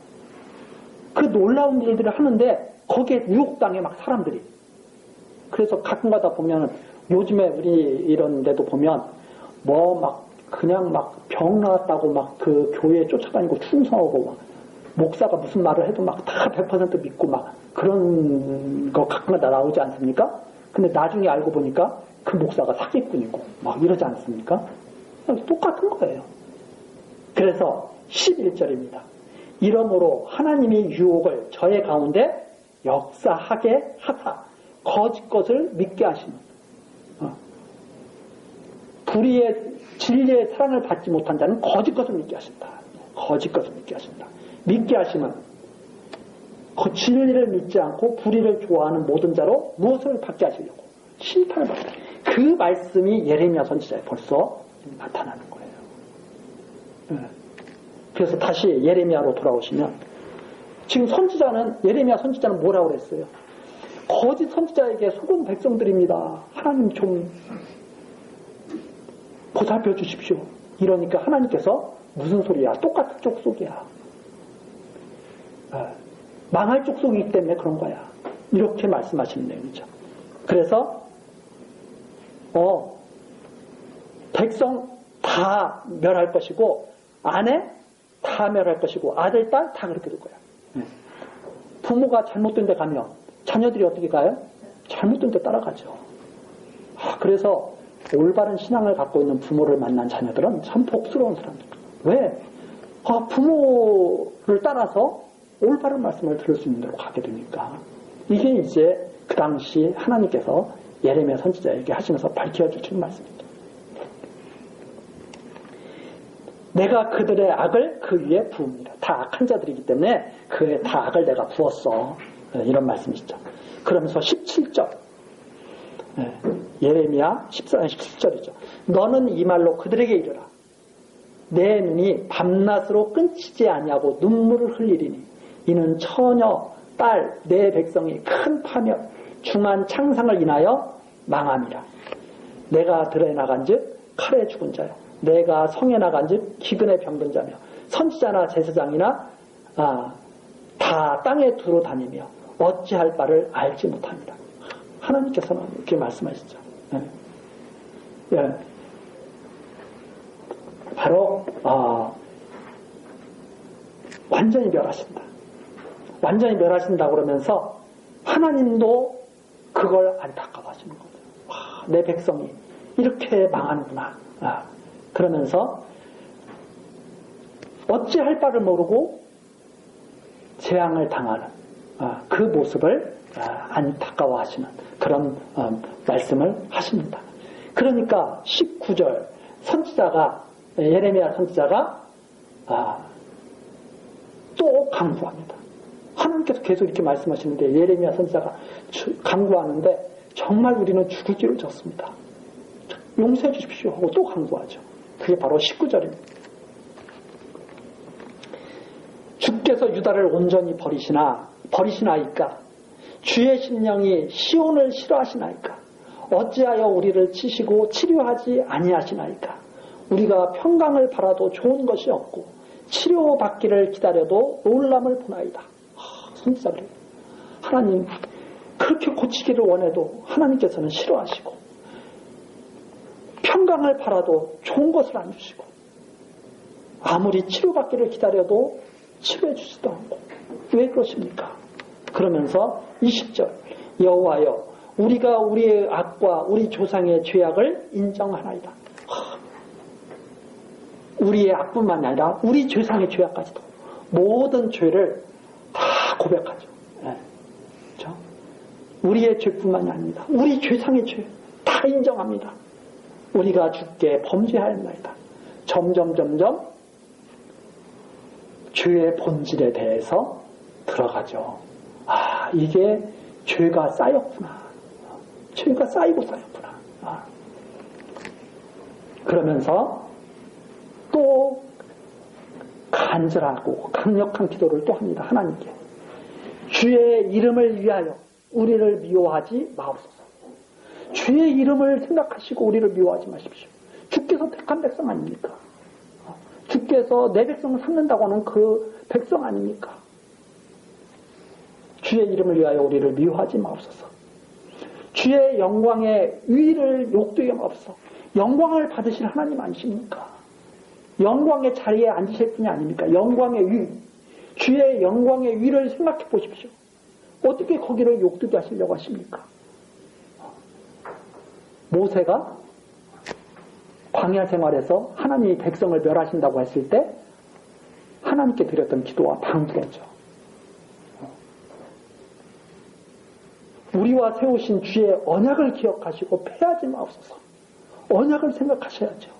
그 놀라운 일들을 하는데 거기에 유혹당해 막 사람들이. 그래서 가끔가다 보면 요즘에 우리 이런 데도 보면 뭐 막 그냥 막 병 나왔다고 막 그 교회에 쫓아다니고 충성하고 막 목사가 무슨 말을 해도 막 다 100% 믿고 막 그런 거 가끔가다 나오지 않습니까? 근데 나중에 알고 보니까 그 목사가 사기꾼이고 막 이러지 않습니까? 똑같은 거예요. 그래서 11절입니다. 이러므로 하나님이 유혹을 저의 가운데 역사하게 하사 거짓 것을 믿게 하시는 불의의 진리의 사랑을 받지 못한 자는 거짓 것을 믿게 하신다. 거짓 것을 믿게 하신다. 믿게 하시면 그 진리를 믿지 않고 불의를 좋아하는 모든 자로 무엇을 받게 하시려고 심판을 받다. 그 말씀이 예레미야 선지자에 벌써 나타나는 거예요. 그래서 다시 예레미야로 돌아오시면 지금 선지자는 예레미야 선지자는 뭐라고 그랬어요? 거짓 선지자에게 속은 백성들입니다. 하나님 좀 보살펴 주십시오. 이러니까 하나님께서 무슨 소리야? 똑같은 족속이야. 망할 족속이기 때문에 그런 거야. 이렇게 말씀하시는 내용이죠. 그래서 백성 다 멸할 것이고 아내 다 멸할 것이고 아들, 딸 다 그렇게 될 거야. 부모가 잘못된 데 가면 자녀들이 어떻게 가요? 잘못된 데 따라가죠. 그래서 올바른 신앙을 갖고 있는 부모를 만난 자녀들은 참 복스러운 사람들. 왜? 부모를 따라서 올바른 말씀을 들을 수 있는 대로 가게 되니까. 이게 이제 그 당시 하나님께서 예레미야 선지자에게 하시면서 밝혀주신 말씀입니다. 내가 그들의 악을 그 위에 부읍니다. 다 악한 자들이기 때문에 그의 다 악을 내가 부었어. 이런 말씀이시죠. 그러면서 17절 예레미야 14장 17절이죠. 너는 이 말로 그들에게 이르라. 내 눈이 밤낮으로 끊치지 아니하고 눈물을 흘리리니 이는 처녀, 딸, 내 백성이 큰 파멸, 중한 창상을 인하여 망함이라. 내가 들에 나간즉 칼에 죽은 자요. 내가 성에 나간즉 기근에 병든 자며 선지자나 제사장이나 다 땅에 두루 다니며 어찌할 바를 알지 못합니다. 하나님께서는 이렇게 말씀하시죠. 바로 완전히 멸하신다. 완전히 멸하신다 그러면서 하나님도 그걸 안타까워하시는 거죠. 내 백성이 이렇게 망하는구나. 그러면서 어찌할 바를 모르고 재앙을 당하는 그 모습을 안타까워하시는 그런 말씀을 하십니다. 그러니까 19절 선지자가 예레미야 선지자가 또 강구합니다. 하나님께서 계속 이렇게 말씀하시는데 예레미야 선지자가 강구하는데 정말 우리는 죽을 길을 졌습니다. 용서해 주십시오 하고 또 강구하죠. 그게 바로 19절입니다. 주께서 유다를 온전히 버리시나이까 주의 심령이 시온을 싫어하시나이까 어찌하여 우리를 치시고 치료하지 아니하시나이까 우리가 평강을 바라도 좋은 것이 없고 치료받기를 기다려도 놀람을 보나이다. 선지자 그래요. 하나님 그렇게 고치기를 원해도 하나님께서는 싫어하시고 평강을 바라도 좋은 것을 안 주시고 아무리 치료받기를 기다려도 치료해 주지도 않고 왜 그러십니까? 그러면서 20절 여호와여 우리가 우리의 악과 우리 조상의 죄악을 인정하나이다. 우리의 악뿐만 아니라 우리 조상의 죄악까지도 모든 죄를 다 고백하죠. 그렇죠? 우리의 죄뿐만이 아닙니다. 우리 조상의 죄 다 인정합니다. 우리가 주께 범죄하였나이다. 점점 죄의 본질에 대해서 들어가죠. 이게 죄가 쌓였구나. 죄가 쌓이고 쌓였구나. 그러면서 또 간절하고 강력한 기도를 또 합니다. 하나님께. 주의 이름을 위하여 우리를 미워하지 마옵소서. 주의 이름을 생각하시고 우리를 미워하지 마십시오. 주께서 택한 백성 아닙니까? 주께서 내 백성을 삼는다고 하는 그 백성 아닙니까? 주의 이름을 위하여 우리를 미워하지 마옵소서. 주의 영광의 위를 욕되게 마옵소서. 영광을 받으실 하나님 아니십니까? 영광의 자리에 앉으실 분이 아닙니까? 영광의 위. 주의 영광의 위를 생각해 보십시오. 어떻게 거기를 욕되게 하시려고 하십니까? 모세가 광야 생활에서 하나님이 백성을 멸하신다고 했을 때 하나님께 드렸던 기도와 방주였죠. 우리와 세우신 주의 언약을 기억하시고 패하지 마옵소서. 언약을 생각하셔야죠.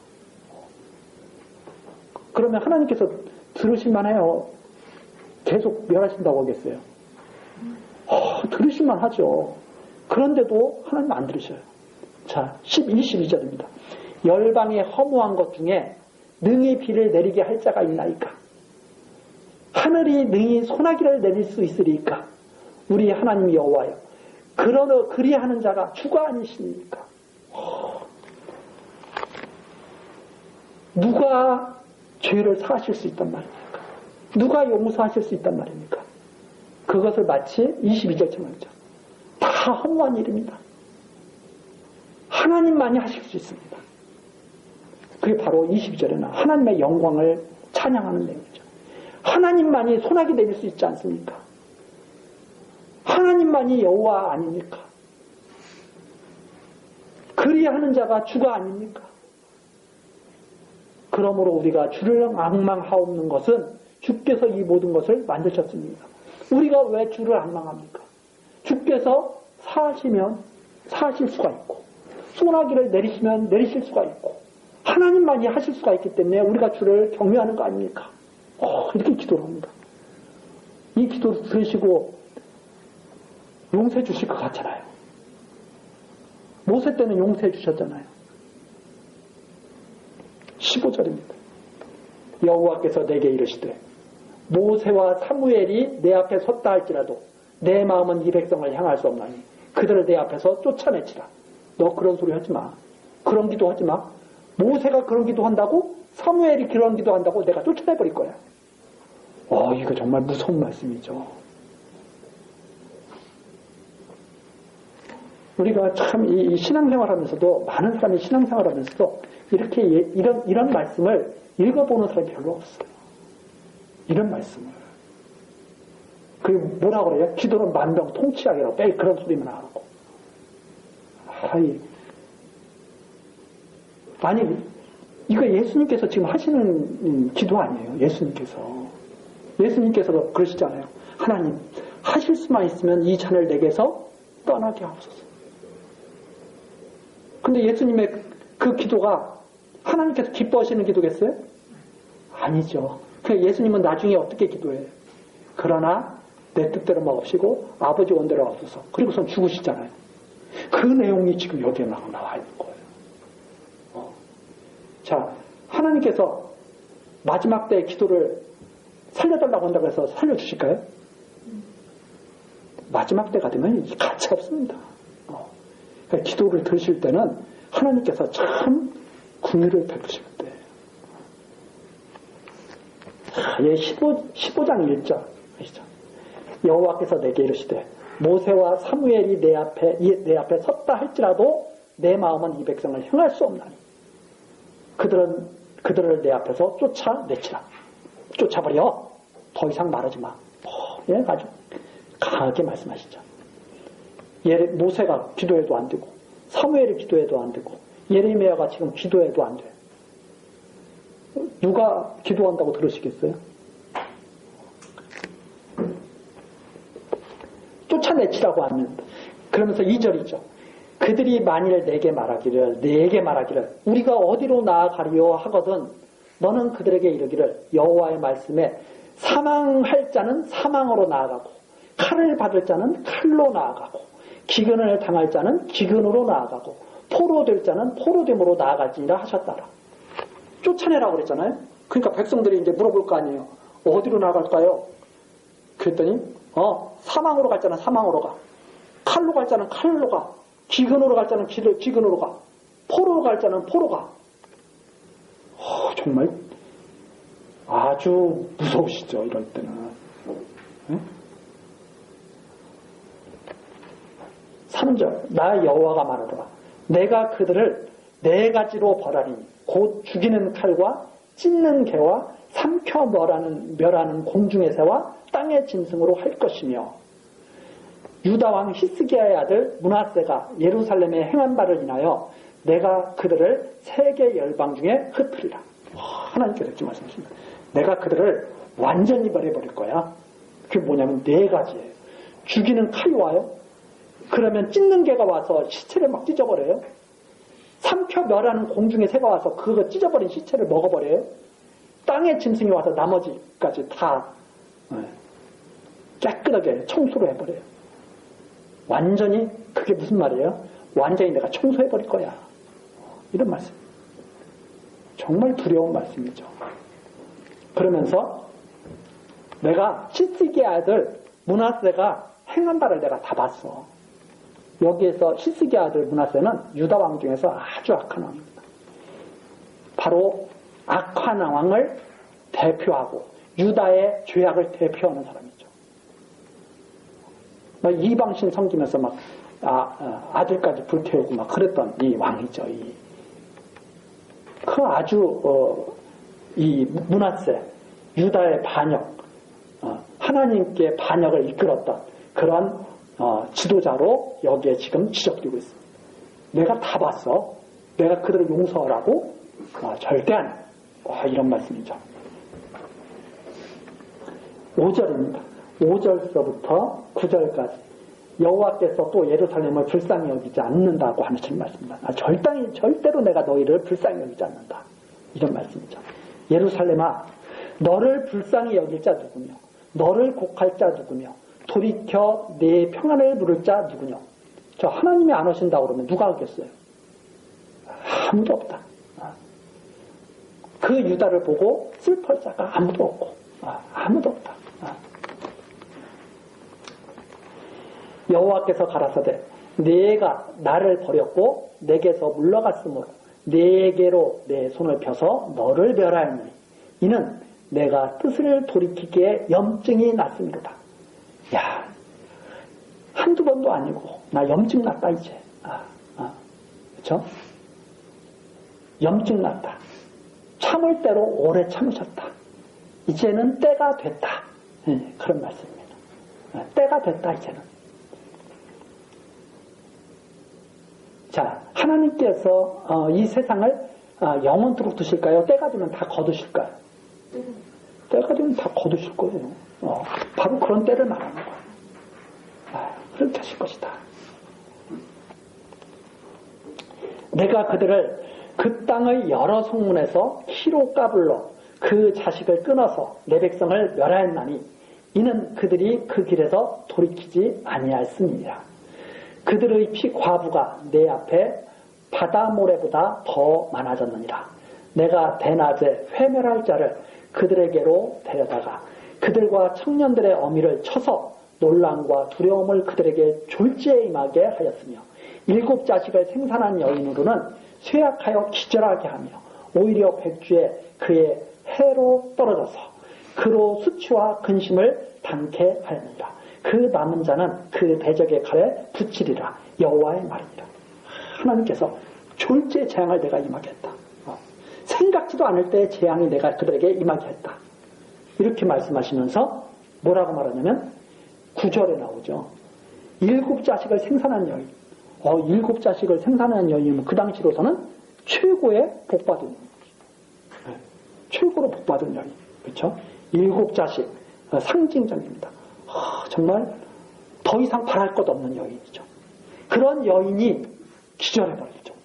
그러면 하나님께서 들으실만해요. 계속 멸하신다고 하겠어요. 들으실만 하죠. 그런데도 하나님 안 들으셔요. 자, 22절입니다. 열방의 허무한 것 중에 능히 비를 내리게 할 자가 있나이까? 하늘이 능히 소나기를 내릴 수 있으리까? 우리 하나님 여호와여, 그리하는 자가 주가 아니십니까? 누가 죄를 사하실 수 있단 말입니까? 누가 용서하실 수 있단 말입니까? 그것을 마치 22절처럼 하죠. 다 허무한 일입니다. 하나님만이 하실 수 있습니다. 그게 바로 22절에는 하나님의 영광을 찬양하는 내용이죠. 하나님만이 소나기 내릴 수 있지 않습니까? 하나님만이 여호와 아닙니까? 그리하는 자가 주가 아닙니까? 그러므로 우리가 주를 앙망하옵는 것은 주께서 이 모든 것을 만드셨습니다. 우리가 왜 주를 앙망합니까? 주께서 사하시면 사하실 수가 있고 소나기를 내리시면 내리실 수가 있고 하나님만이 하실 수가 있기 때문에 우리가 주를 경외하는 거 아닙니까? 이렇게 기도를 합니다. 이 기도를 들으시고 용서해 주실 것 같잖아요. 모세 때는 용서해 주셨잖아요. 15절입니다. 여호와께서 내게 이르시되 모세와 사무엘이 내 앞에 섰다 할지라도 내 마음은 이 백성을 향할 수 없나니 그들을 내 앞에서 쫓아내치라. 너 그런 소리 하지 마. 그런 기도 하지 마. 모세가 그런 기도 한다고 사무엘이 그런 기도 한다고 내가 쫓아내버릴 거야. 이거 정말 무서운 말씀이죠. 우리가 참 이 신앙생활 하면서도 많은 사람이 신앙생활 하면서도 이렇게 이런 말씀을 읽어보는 사람이 별로 없어요. 이런 말씀을. 그리고 뭐라 그래요? 기도는 만병통치약이라고 매일 그런 소리만 하고. 아니 이거 예수님께서 지금 하시는 기도 아니에요. 예수님께서도 그러시잖아요. 하나님 하실 수만 있으면 이 잔을 내게서 떠나게 하옵소서. 근데 예수님의 그 기도가 하나님께서 기뻐하시는 기도겠어요? 아니죠. 예수님은 나중에 어떻게 기도해요? 그러나 내 뜻대로 마옵시고 아버지 원대로 하옵소서. 그리고선 죽으시잖아요. 그 내용이 지금 여기에 나와 있는 거예요. 자, 하나님께서 마지막 때의 기도를 살려달라고 한다고 해서 살려주실까요? 마지막 때가 되면 가치 없습니다. 그러니까 기도를 들으실 때는 하나님께서 참 긍휼을 베푸실 때. 예, 15장 1절 아시죠? 여호와께서 내게 이르시되 모세와 사무엘이 내 앞에 섰다 할지라도 내 마음은 이 백성을 향할 수 없나니 그들을 내 앞에서 쫓아내치라. 쫓아버려. 더 이상 말하지 마. 예, 아주 강하게 말씀하시죠. 모세가 기도해도 안 되고 사무엘이 기도해도 안 되고 예레미야가 지금 기도해도 안 돼. 누가 기도한다고 들으시겠어요? 쫓아내치라고 하면 그러면서 2절이죠. 그들이 만일 내게 말하기를 우리가 어디로 나아가리요 하거든 너는 그들에게 이르기를 여호와의 말씀에 사망할 자는 사망으로 나아가고 칼을 받을 자는 칼로 나아가고 기근을 당할 자는 기근으로 나아가고 포로될 자는 포로됨으로 나아갈지니라 하셨다라. 쫓아내라고 그랬잖아요. 그러니까 백성들이 이제 물어볼 거 아니에요. 어디로 나아갈까요? 그랬더니 사망으로 갈 자는 사망으로 가. 칼로 갈 자는 칼로 가. 기근으로 갈 자는 기근으로 가. 포로로 갈 자는 포로 가. 정말 아주 무서우시죠, 이럴 때는. 응? 3절, 나 여호와가 말하더라. 내가 그들을 네 가지로 벌하리니 곧 죽이는 칼과 찢는 개와 삼켜 멸하는 공중의 새와 땅의 짐승으로 할 것이며 유다 왕 히스기야의 아들 므낫세가 예루살렘에 행한 바를 인하여 내가 그들을 세계 열방 중에 흩으리라. 하나님께서 이렇게 말씀하십니다. 내가 그들을 완전히 버려버릴 거야. 그게 뭐냐면 네 가지예요. 죽이는 칼이 와요. 그러면 찢는 개가 와서 시체를 막 찢어버려요. 삼켜 멸하는 공중의 새가 와서 그거 찢어버린 시체를 먹어버려요. 땅의 짐승이 와서 나머지까지 다 깨끗하게 청소를 해버려요. 완전히 그게 무슨 말이에요? 완전히 내가 청소해버릴 거야. 이런 말씀. 정말 두려운 말씀이죠. 그러면서 내가 히스기야 아들 므낫세가 행한 바를 내가 다 봤어. 여기에서 히스기야 아들 므낫세는 유다 왕 중에서 아주 악한 왕입니다. 바로 악한 왕을 대표하고 유다의 죄악을 대표하는 사람이죠. 이방신 섬기면서 막 아들까지 불태우고 막 그랬던 이 왕이죠. 그 아주 이 므낫세 유다의 반역 하나님께 반역을 이끌었던 그런 지도자로 여기에 지금 지적되고 있습니다. 내가 다 봤어. 내가 그들을 용서하라고 절대 안 해. 이런 말씀이죠. 5절입니다. 5절서부터 9절까지 여호와께서 또 예루살렘을 불쌍히 여기지 않는다고 하는 말씀입니다. 절대로 내가 너희를 불쌍히 여기지 않는다. 이런 말씀이죠. 예루살렘아 너를 불쌍히 여길 자 누구며 너를 곡할 자 누구며 돌이켜 내 평안을 부를 자 누구냐. 저 하나님이 안 오신다고 그러면 누가 오겠어요? 아무도 없다. 그 유다를 보고 슬퍼할 자가 아무도 없고 아무도 없다. 여호와께서 가라사대 네가 나를 버렸고 내게서 물러갔으므로 네게로 내 손을 펴서 너를 멸하였노니 이는 내가 뜻을 돌이키기에 염증이 났음이로다. 야, 한두 번도 아니고 나 염증 났다 이제. 그렇죠? 염증 났다. 참을 대로 오래 참으셨다. 이제는 때가 됐다. 그런 말씀입니다. 때가 됐다 이제는. 자, 하나님께서 이 세상을 영원토록 두실까요? 때가 되면 다 거두실까요? 때가 되면 다 거두실 거예요. 바로 그런 때를 말하는 거예요. 그렇게 하실 것이다. 내가 그들을 그 땅의 여러 성문에서 키로 까불러 그 자식을 끊어서 내 백성을 멸하였나니 이는 그들이 그 길에서 돌이키지 아니하였음이니라. 그들의 피 과부가 내 앞에 바다 모래보다 더 많아졌느니라. 내가 대낮에 회멸할 자를 그들에게로 데려다가 그들과 청년들의 어미를 쳐서 놀람과 두려움을 그들에게 졸지에 임하게 하였으며 7 자식을 생산한 여인으로는 쇠약하여 기절하게 하며 오히려 백주에 그의 해로 떨어져서 그로 수치와 근심을 당케 하였느니라. 그 남은 자는 그 대적의 칼에 붙이리라. 여호와의 말이니라. 하나님께서 졸지에 재앙을 내가 임하게 했다. 생각지도 않을 때의 재앙이 내가 그들에게 임하게 했다. 이렇게 말씀하시면서 뭐라고 말하냐면 9절에 나오죠. 7 자식을 생산한 여인. 7 자식을 생산한 여인이면 그 당시로서는 최고의 복받은 여인. 최고로 복받은 여인. 그렇죠? 7 자식. 상징적입니다. 정말 더 이상 바랄 것 없는 여인이죠. 그런 여인이 기절해버릴 정도예요.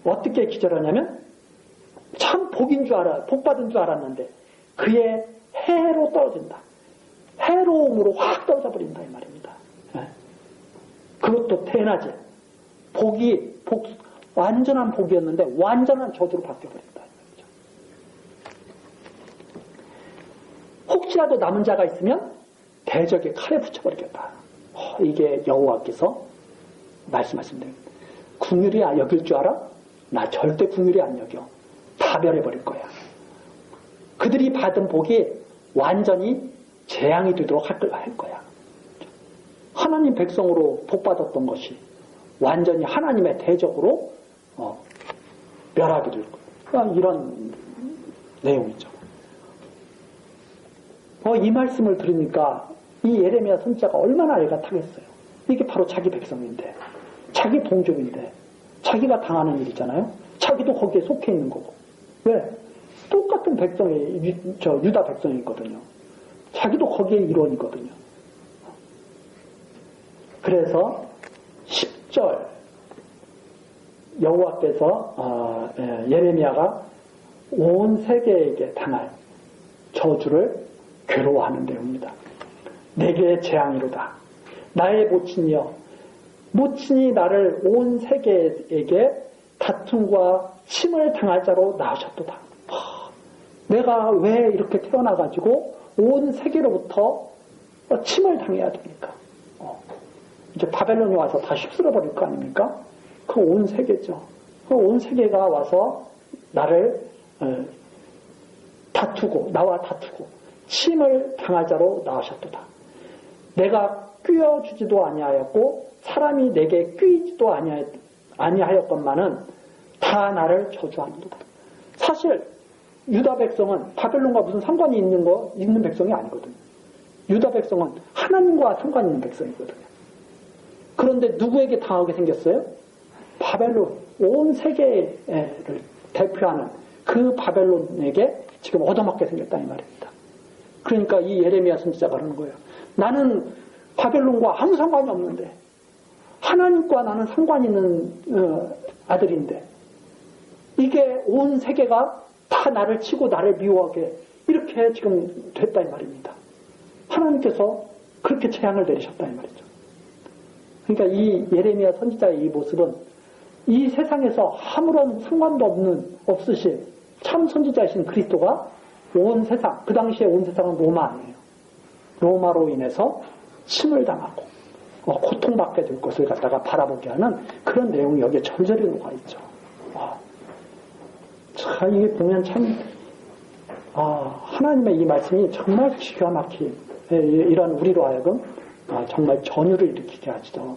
어떻게 기절하냐면 참 복받은 줄 알았는데 그의 해로 떨어진다. 해로움으로 확 떨어져 버린다 이 말입니다. 그것도 대낮에 완전한 복이었는데 완전한 저주로 바뀌어버린다. 혹시라도 남은 자가 있으면 대적의 칼에 붙여버리겠다. 이게 여호와께서 말씀하신 대로. 궁휼히 여길 줄 알아? 나 절대 궁휼히 안 여겨. 다 멸해버릴 거야. 그들이 받은 복이 완전히 재앙이 되도록 할 거야. 하나님 백성으로 복받았던 것이 완전히 하나님의 대적으로 멸하게 될 거야. 이런 내용이죠. 이 말씀을 들으니까 이 예레미야 선지자가 얼마나 애가 타겠어요. 이게 바로 자기 백성인데, 자기 동족인데, 자기가 당하는 일이잖아요. 자기도 거기에 속해 있는 거고. 왜? 똑같은 백성이, 유다 백성이거든요. 자기도 거기에 일원이거든요. 그래서 10절 여호와께서 예레미야가 온 세계에게 당할 저주를 괴로워하는 내용입니다. 내게 재앙이로다. 나의 모친이여, 모친이 나를 온 세계에게 다툼과 침을 당할 자로 낳으셨도다. 내가 왜 이렇게 태어나가지고 온 세계로부터 침을 당해야 됩니까? 이제 바벨론이 와서 다 휩쓸어 버릴 거 아닙니까? 그 온 세계죠. 그 온 세계가 와서 나를 나와 다투고 침을 당할 자로 낳으셨도다. 내가 꿰어주지도 아니하였고 사람이 내게 꿰이지도 아니하였건만은 다 나를 저주하는도다. 사실 유다 백성은 바벨론과 무슨 상관이 있는 백성이 아니거든요. 유다 백성은 하나님과 상관이 있는 백성이거든요. 그런데 누구에게 당하게 생겼어요? 바벨론, 온 세계를 대표하는 그 바벨론에게 지금 얻어맞게 생겼다 이 말입니다. 그러니까 이 예레미야 선지자가 그러는 거예요. 나는 바벨론과 아무 상관이 없는데, 하나님과 나는 상관이 있는 아들인데, 이게 온 세계가 다 나를 치고 나를 미워하게 이렇게 지금 됐다 이 말입니다. 하나님께서 그렇게 재앙을 내리셨다 이 말이죠. 그러니까 이 예레미야 선지자의 이 모습은 이 세상에서 아무런 상관도 없으신 참 선지자이신 그리스도가 온 세상, 그 당시에 온 세상은 로마 아니에요. 로마로 인해서 침을 당하고 고통받게 될 것을 갖다가 바라보게 하는 그런 내용이 여기에 절절히 녹아있죠. 참 이게 보면 참 하나님의 이 말씀이 정말 기가 막힌 이런 우리로 하여금 정말 전율을 일으키게 하죠.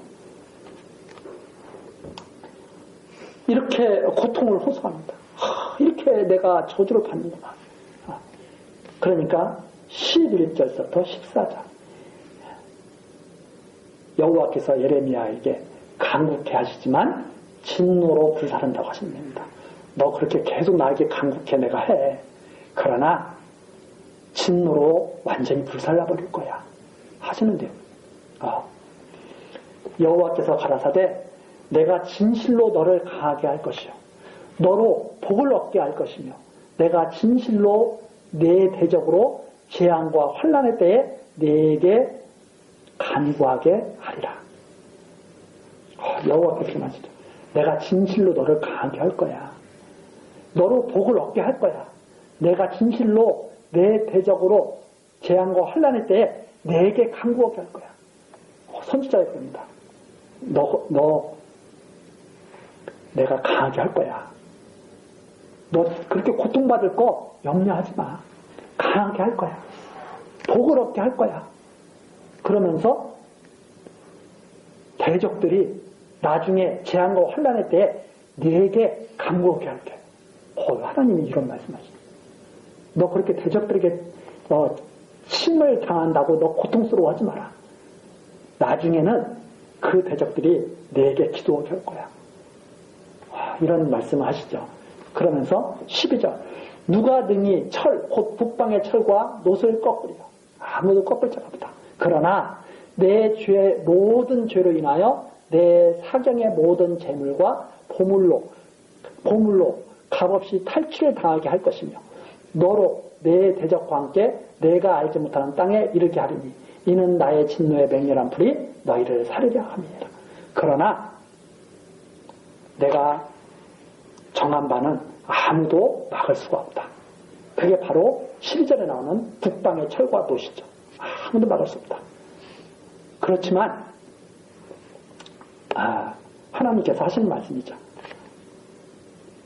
이렇게 고통을 호소합니다. 이렇게 내가 저주를 받는구나. 그러니까 11절부터 14절 여호와께서 예레미야에게 간구케 하시지만 진노로 불사른다고 하십니다. 너 그렇게 계속 나에게 간구케 내가 해. 그러나 진노로 완전히 불살라버릴 거야. 하시는데요. 여호와께서 가라사대 내가 진실로 너를 강하게 할 것이요 너로 복을 얻게 할 것이며 내가 진실로 내 대적으로 재앙과 환난의 때에 내게 간구하게 하리라. 여호와께서 말씀하시죠. 내가 진실로 너를 강하게 할 거야. 너로 복을 얻게 할 거야. 내가 진실로 내 대적으로 재앙과 환난의 때에 내게 간구하게 할 거야. 선지자의 겁니다. 너 내가 강하게 할 거야. 너 그렇게 고통받을 거 염려하지 마. 강하게 할 거야. 복을 얻게 할 거야. 그러면서 대적들이 나중에 재앙과 환난의 때에 네게 간구하게 할게. 하나님이 이런 말씀하시죠. 너 그렇게 대적들에게 침을 당한다고 너 고통스러워하지 마라. 나중에는 그 대적들이 내게 기도하게 할 거야. 이런 말씀을 하시죠. 그러면서 12절 누가 능히 곧 북방의 철과 놋을 꺾으리요. 아무도 꺾을 자가 없다. 그러나 내 죄의 모든 죄로 인하여 내 사경의 모든 재물과 보물로 값없이 탈취를 당하게 할 것이며 너로 내 대적과 함께 내가 알지 못하는 땅에 이르게 하리니 이는 나의 진노의 맹렬한 불이 너희를 사르려 함이니라. 그러나 내가 정한 바는 아무도 막을 수가 없다. 그게 바로 12절에 나오는 북방의 철과 놋이죠. 아무도 막을 수 없다. 그렇지만 하나님께서 하시는 말씀이죠.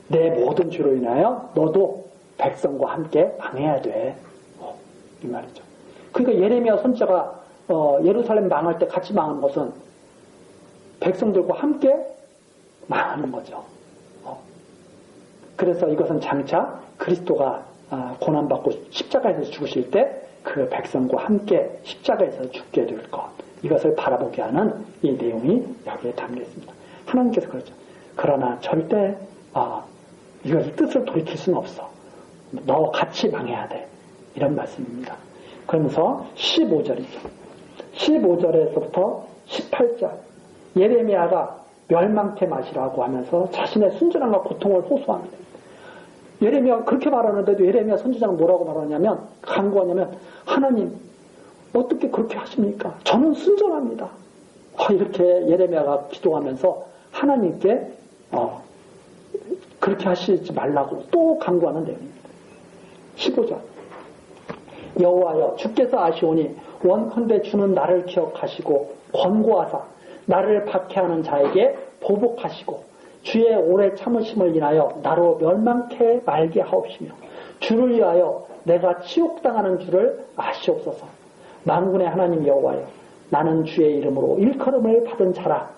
내 모든 죄로 인하여 너도 백성과 함께 망해야 돼. 이 말이죠. 그러니까 예레미야 선지자가 예루살렘 망할 때 같이 망하는 것은 백성들과 함께 망하는 거죠. 그래서 이것은 장차 그리스도가 고난받고 십자가에서 죽으실 때 그 백성과 함께 십자가에서 죽게 될 것, 이것을 바라보게 하는 이 내용이 여기에 담겨 있습니다. 하나님께서 그러죠. 그러나 절대 이것을 뜻을 돌이킬 수는 없어. 너 같이 망해야 돼. 이런 말씀입니다. 그러면서 15절이죠. 15절에서부터 18절 예레미야가 멸망케 마시라고 하면서 자신의 순전함과 고통을 호소합니다. 예레미야가 그렇게 말하는데도 예레미야 선지자는 뭐라고 말하냐면, 간구하냐면, 하나님 어떻게 그렇게 하십니까? 저는 순전합니다. 이렇게 예레미야가 기도하면서 하나님께 그렇게 하시지 말라고 또 간구하는 내용입니다. 15절 여호와여 주께서 아시오니 원컨대 주는 나를 기억하시고 권고하사 나를 박해하는 자에게 보복하시고 주의 오래 참으심을 인하여 나로 멸망케 말게 하옵시며 주를 위하여 내가 치욕당하는 줄을 아시옵소서. 만군의 하나님 여호와여 나는 주의 이름으로 일컬음을 받은 자라.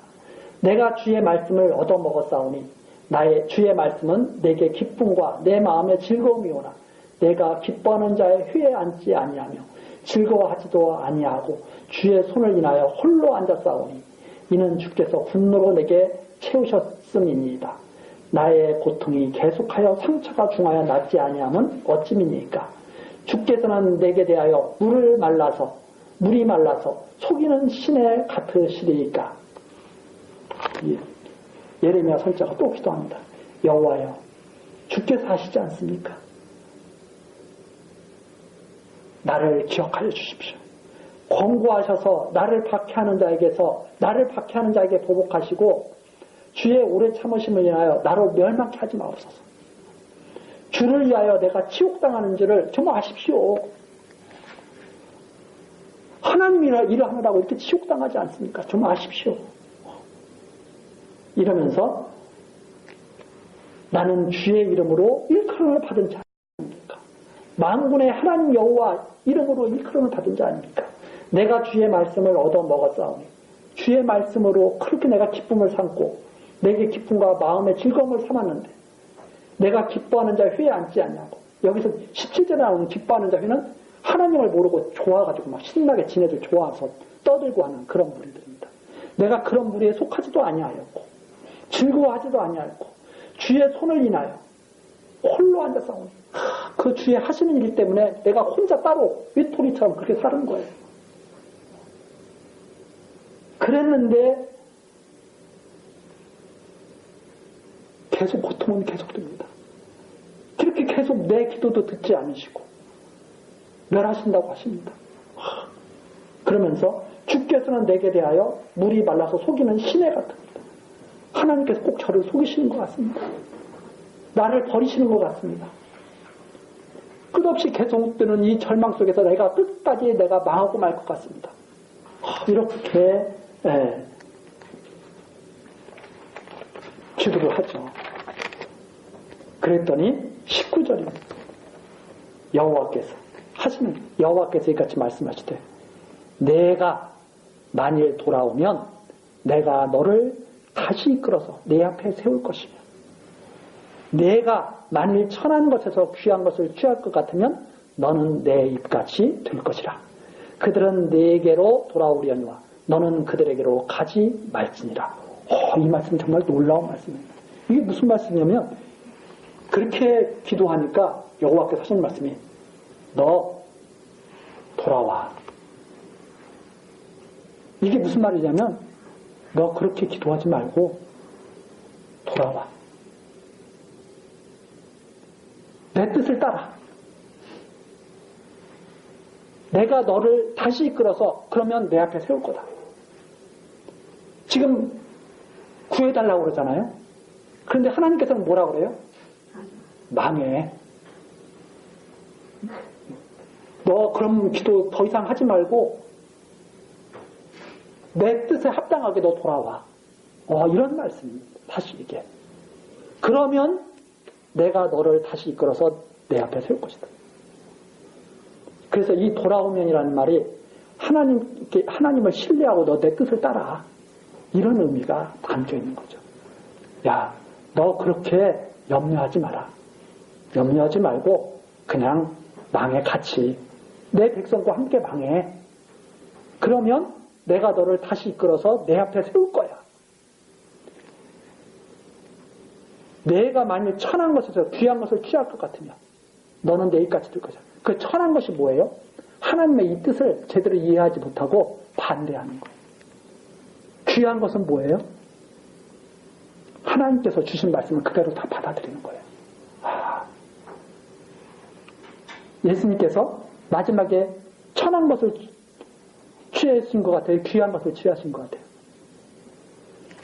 내가 주의 말씀을 얻어먹었사오니 나의 주의 말씀은 내게 기쁨과 내 마음의 즐거움이오나 내가 기뻐하는 자의 회에 앉지 아니하며 즐거워하지도 아니하고 주의 손을 인하여 홀로 앉았사오니 이는 주께서 분노로 내게 채우셨음이니이다. 나의 고통이 계속하여 상처가 중하여 낫지 아니함은 어찌미니까. 주께서는 내게 대하여 물이 말라서 속이는 신에 같으시리이까. 예레미야 선지자가 또 기도합니다. 여호와여 주께서 하시지 않습니까? 나를 기억하여 주십시오. 권고하셔서 나를 박해하는 자에게 보복하시고 주의 오래 참으심을 인하여 나로 멸망케 하지 마옵소서. 주를 위하여 내가 치욕당하는 줄을 좀 아십시오. 하나님이 일을 하느라고 이렇게 치욕당하지 않습니까? 좀 아십시오. 이러면서 나는 주의 이름으로 일컬음을 받은 자 아닙니까? 만군의 하나님 여호와 이름으로 일컬음을 받은 자 아닙니까? 내가 주의 말씀을 얻어먹었사오니 주의 말씀으로 그렇게 내가 기쁨을 삼고 내게 기쁨과 마음의 즐거움을 삼았는데 내가 기뻐하는 자 회에 앉지 않냐고. 여기서 17절에 나오는 기뻐하는 자 회는 하나님을 모르고 좋아가지고 막 신나게 지네들 좋아서 떠들고 하는 그런 무리들입니다. 내가 그런 무리에 속하지도 아니하였고 즐거워하지도 아니하였고 주의 손을 인하여 홀로 앉아싸우니 그 주의 하시는 일 때문에 내가 혼자 따로 외톨이처럼 그렇게 사는 거예요. 그랬는데 계속 고통은 계속됩니다. 그렇게 계속 내 기도도 듣지 않으시고 멸하신다고 하십니다. 그러면서 주께서는 내게 대하여 물이 말라서 속이는 시내 같습니다. 하나님께서 꼭 저를 속이시는 것 같습니다. 나를 버리시는 것 같습니다. 끝없이 계속되는 이 절망 속에서 내가 끝까지 내가 망하고 말 것 같습니다. 이렇게 기도를 하죠. 그랬더니 19절입니다. 여호와께서 이같이 말씀하시되 내가 만일 돌아오면 내가 너를 다시 이끌어서 내 앞에 세울 것이며 내가 만일 천한 것에서 귀한 것을 취할 것 같으면 너는 내 입같이 될 것이라. 그들은 내게로 돌아오려니와 너는 그들에게로 가지 말지니라. 이 말씀 정말 놀라운 말씀입니다. 이게 무슨 말씀이냐면 그렇게 기도하니까 여호와께서 하시는 말씀이 너 돌아와. 이게 무슨 말이냐면 너 그렇게 기도하지 말고 돌아와. 내 뜻을 따라. 내가 너를 다시 이끌어서 그러면 내 앞에 세울 거다. 지금 구해달라고 그러잖아요. 그런데 하나님께서는 뭐라고 그래요? 망해. 너 그럼 기도 더 이상 하지 말고 내 뜻에 합당하게 너 돌아와. 이런 말씀입니다. 다시 이게. 그러면 내가 너를 다시 이끌어서 내 앞에 세울 것이다. 그래서 이 돌아오면이라는 말이 하나님을 신뢰하고 너 내 뜻을 따라. 이런 의미가 담겨 있는 거죠. 야, 너 그렇게 염려하지 마라. 염려하지 말고 그냥 망해 같이. 내 백성과 함께 망해. 그러면 내가 너를 다시 이끌어서 내 앞에 세울 거야. 내가 만일 천한 것에서 귀한 것을 취할 것 같으면 너는 내 입같이 될 거잖아. 그 천한 것이 뭐예요? 하나님의 이 뜻을 제대로 이해하지 못하고 반대하는 거예요. 귀한 것은 뭐예요? 하나님께서 주신 말씀을 그대로 다 받아들이는 거예요. 예수님께서 마지막에 천한 것을 취하신 것 같아요? 귀한 것을 취하신 것 같아요?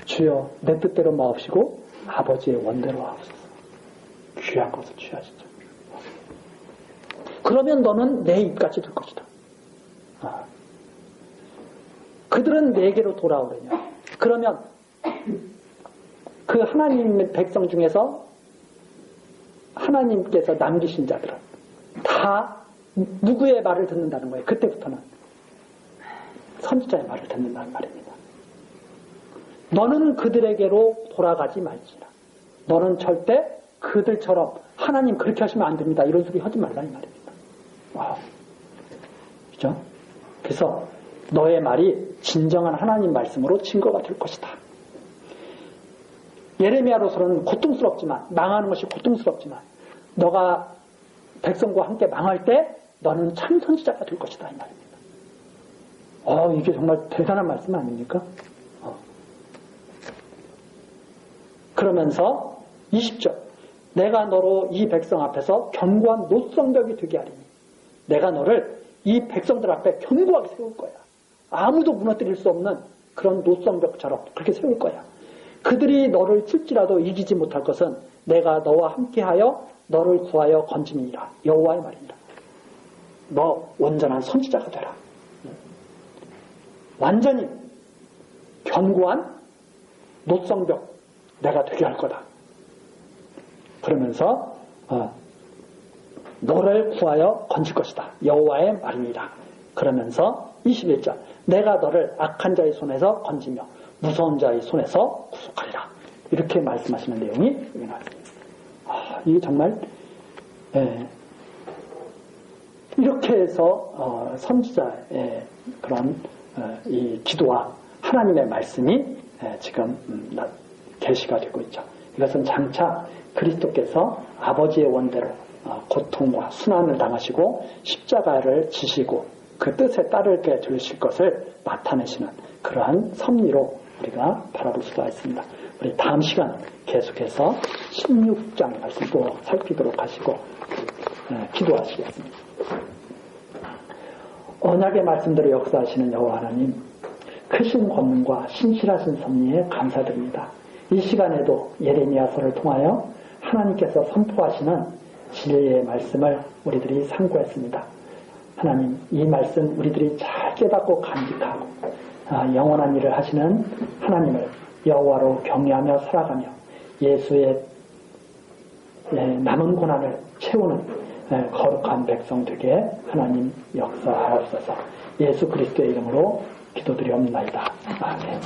주여 내 뜻대로 마옵시고 아버지의 원대로 하옵소서. 귀한 것을 취하시죠. 그러면 너는 내 입같이 될 것이다. 그들은 내게로 돌아오려냐. 그러면 그 하나님의 백성 중에서 하나님께서 남기신 자들은 다 누구의 말을 듣는다는 거예요. 그때부터는 선지자의 말을 듣는다는 말입니다. 너는 그들에게로 돌아가지 말지라. 너는 절대 그들처럼 하나님 그렇게 하시면 안 됩니다. 이런 소리 하지 말라 이 말입니다. 와, 그죠? 그래서 너의 말이 진정한 하나님 말씀으로 증거가 될 것이다. 예레미야로서는 고통스럽지만, 망하는 것이 고통스럽지만, 너가 백성과 함께 망할 때 너는 참 선지자가 될 것이다 이 말입니다. 이게 정말 대단한 말씀 아닙니까? 그러면서 20절 내가 너로 이 백성 앞에서 견고한 노성벽이 되게 하리니 내가 너를 이 백성들 앞에 견고하게 세울 거야. 아무도 무너뜨릴 수 없는 그런 노성벽처럼 그렇게 세울 거야. 그들이 너를 칠지라도 이기지 못할 것은 내가 너와 함께하여 너를 구하여 건짐이니라. 여호와의 말이니라. 너 온전한 선지자가 되라. 완전히 견고한 노성벽 내가 되게 할 거다. 그러면서 너를 구하여 건질 것이다. 여호와의 말이니라. 그러면서 21절 내가 너를 악한 자의 손에서 건지며 무서운 자의 손에서 구속하리라. 이렇게 말씀하시는 내용이 여기 나왔습니다. 이게 정말 이렇게 해서 선지자의 그런 이 기도와 하나님의 말씀이 지금 계시가 되고 있죠. 이것은 장차 그리스도께서 아버지의 원대로 고통과 순환을 당하시고 십자가를 지시고 그 뜻에 따르게 되실 것을 나타내시는 그러한 섭리로 우리가 바라볼 수가 있습니다. 우리 다음 시간 계속해서 16장 말씀 또 살피도록 하시고 기도하시겠습니다. 언약의 말씀대로 역사하시는 여호와 하나님, 크신 권능과 신실하신 섭리에 감사드립니다. 이 시간에도 예레미야서를 통하여 하나님께서 선포하시는 진리의 말씀을 우리들이 상고했습니다. 하나님, 이 말씀 우리들이 잘 깨닫고 감직하고 영원한 일을 하시는 하나님을 여호와로 경외하며 살아가며 예수의 남은 고난을 채우는 거룩한 백성 되게 하나님 역사하옵소서. 예수 그리스도의 이름으로 기도드리옵나이다. 아멘.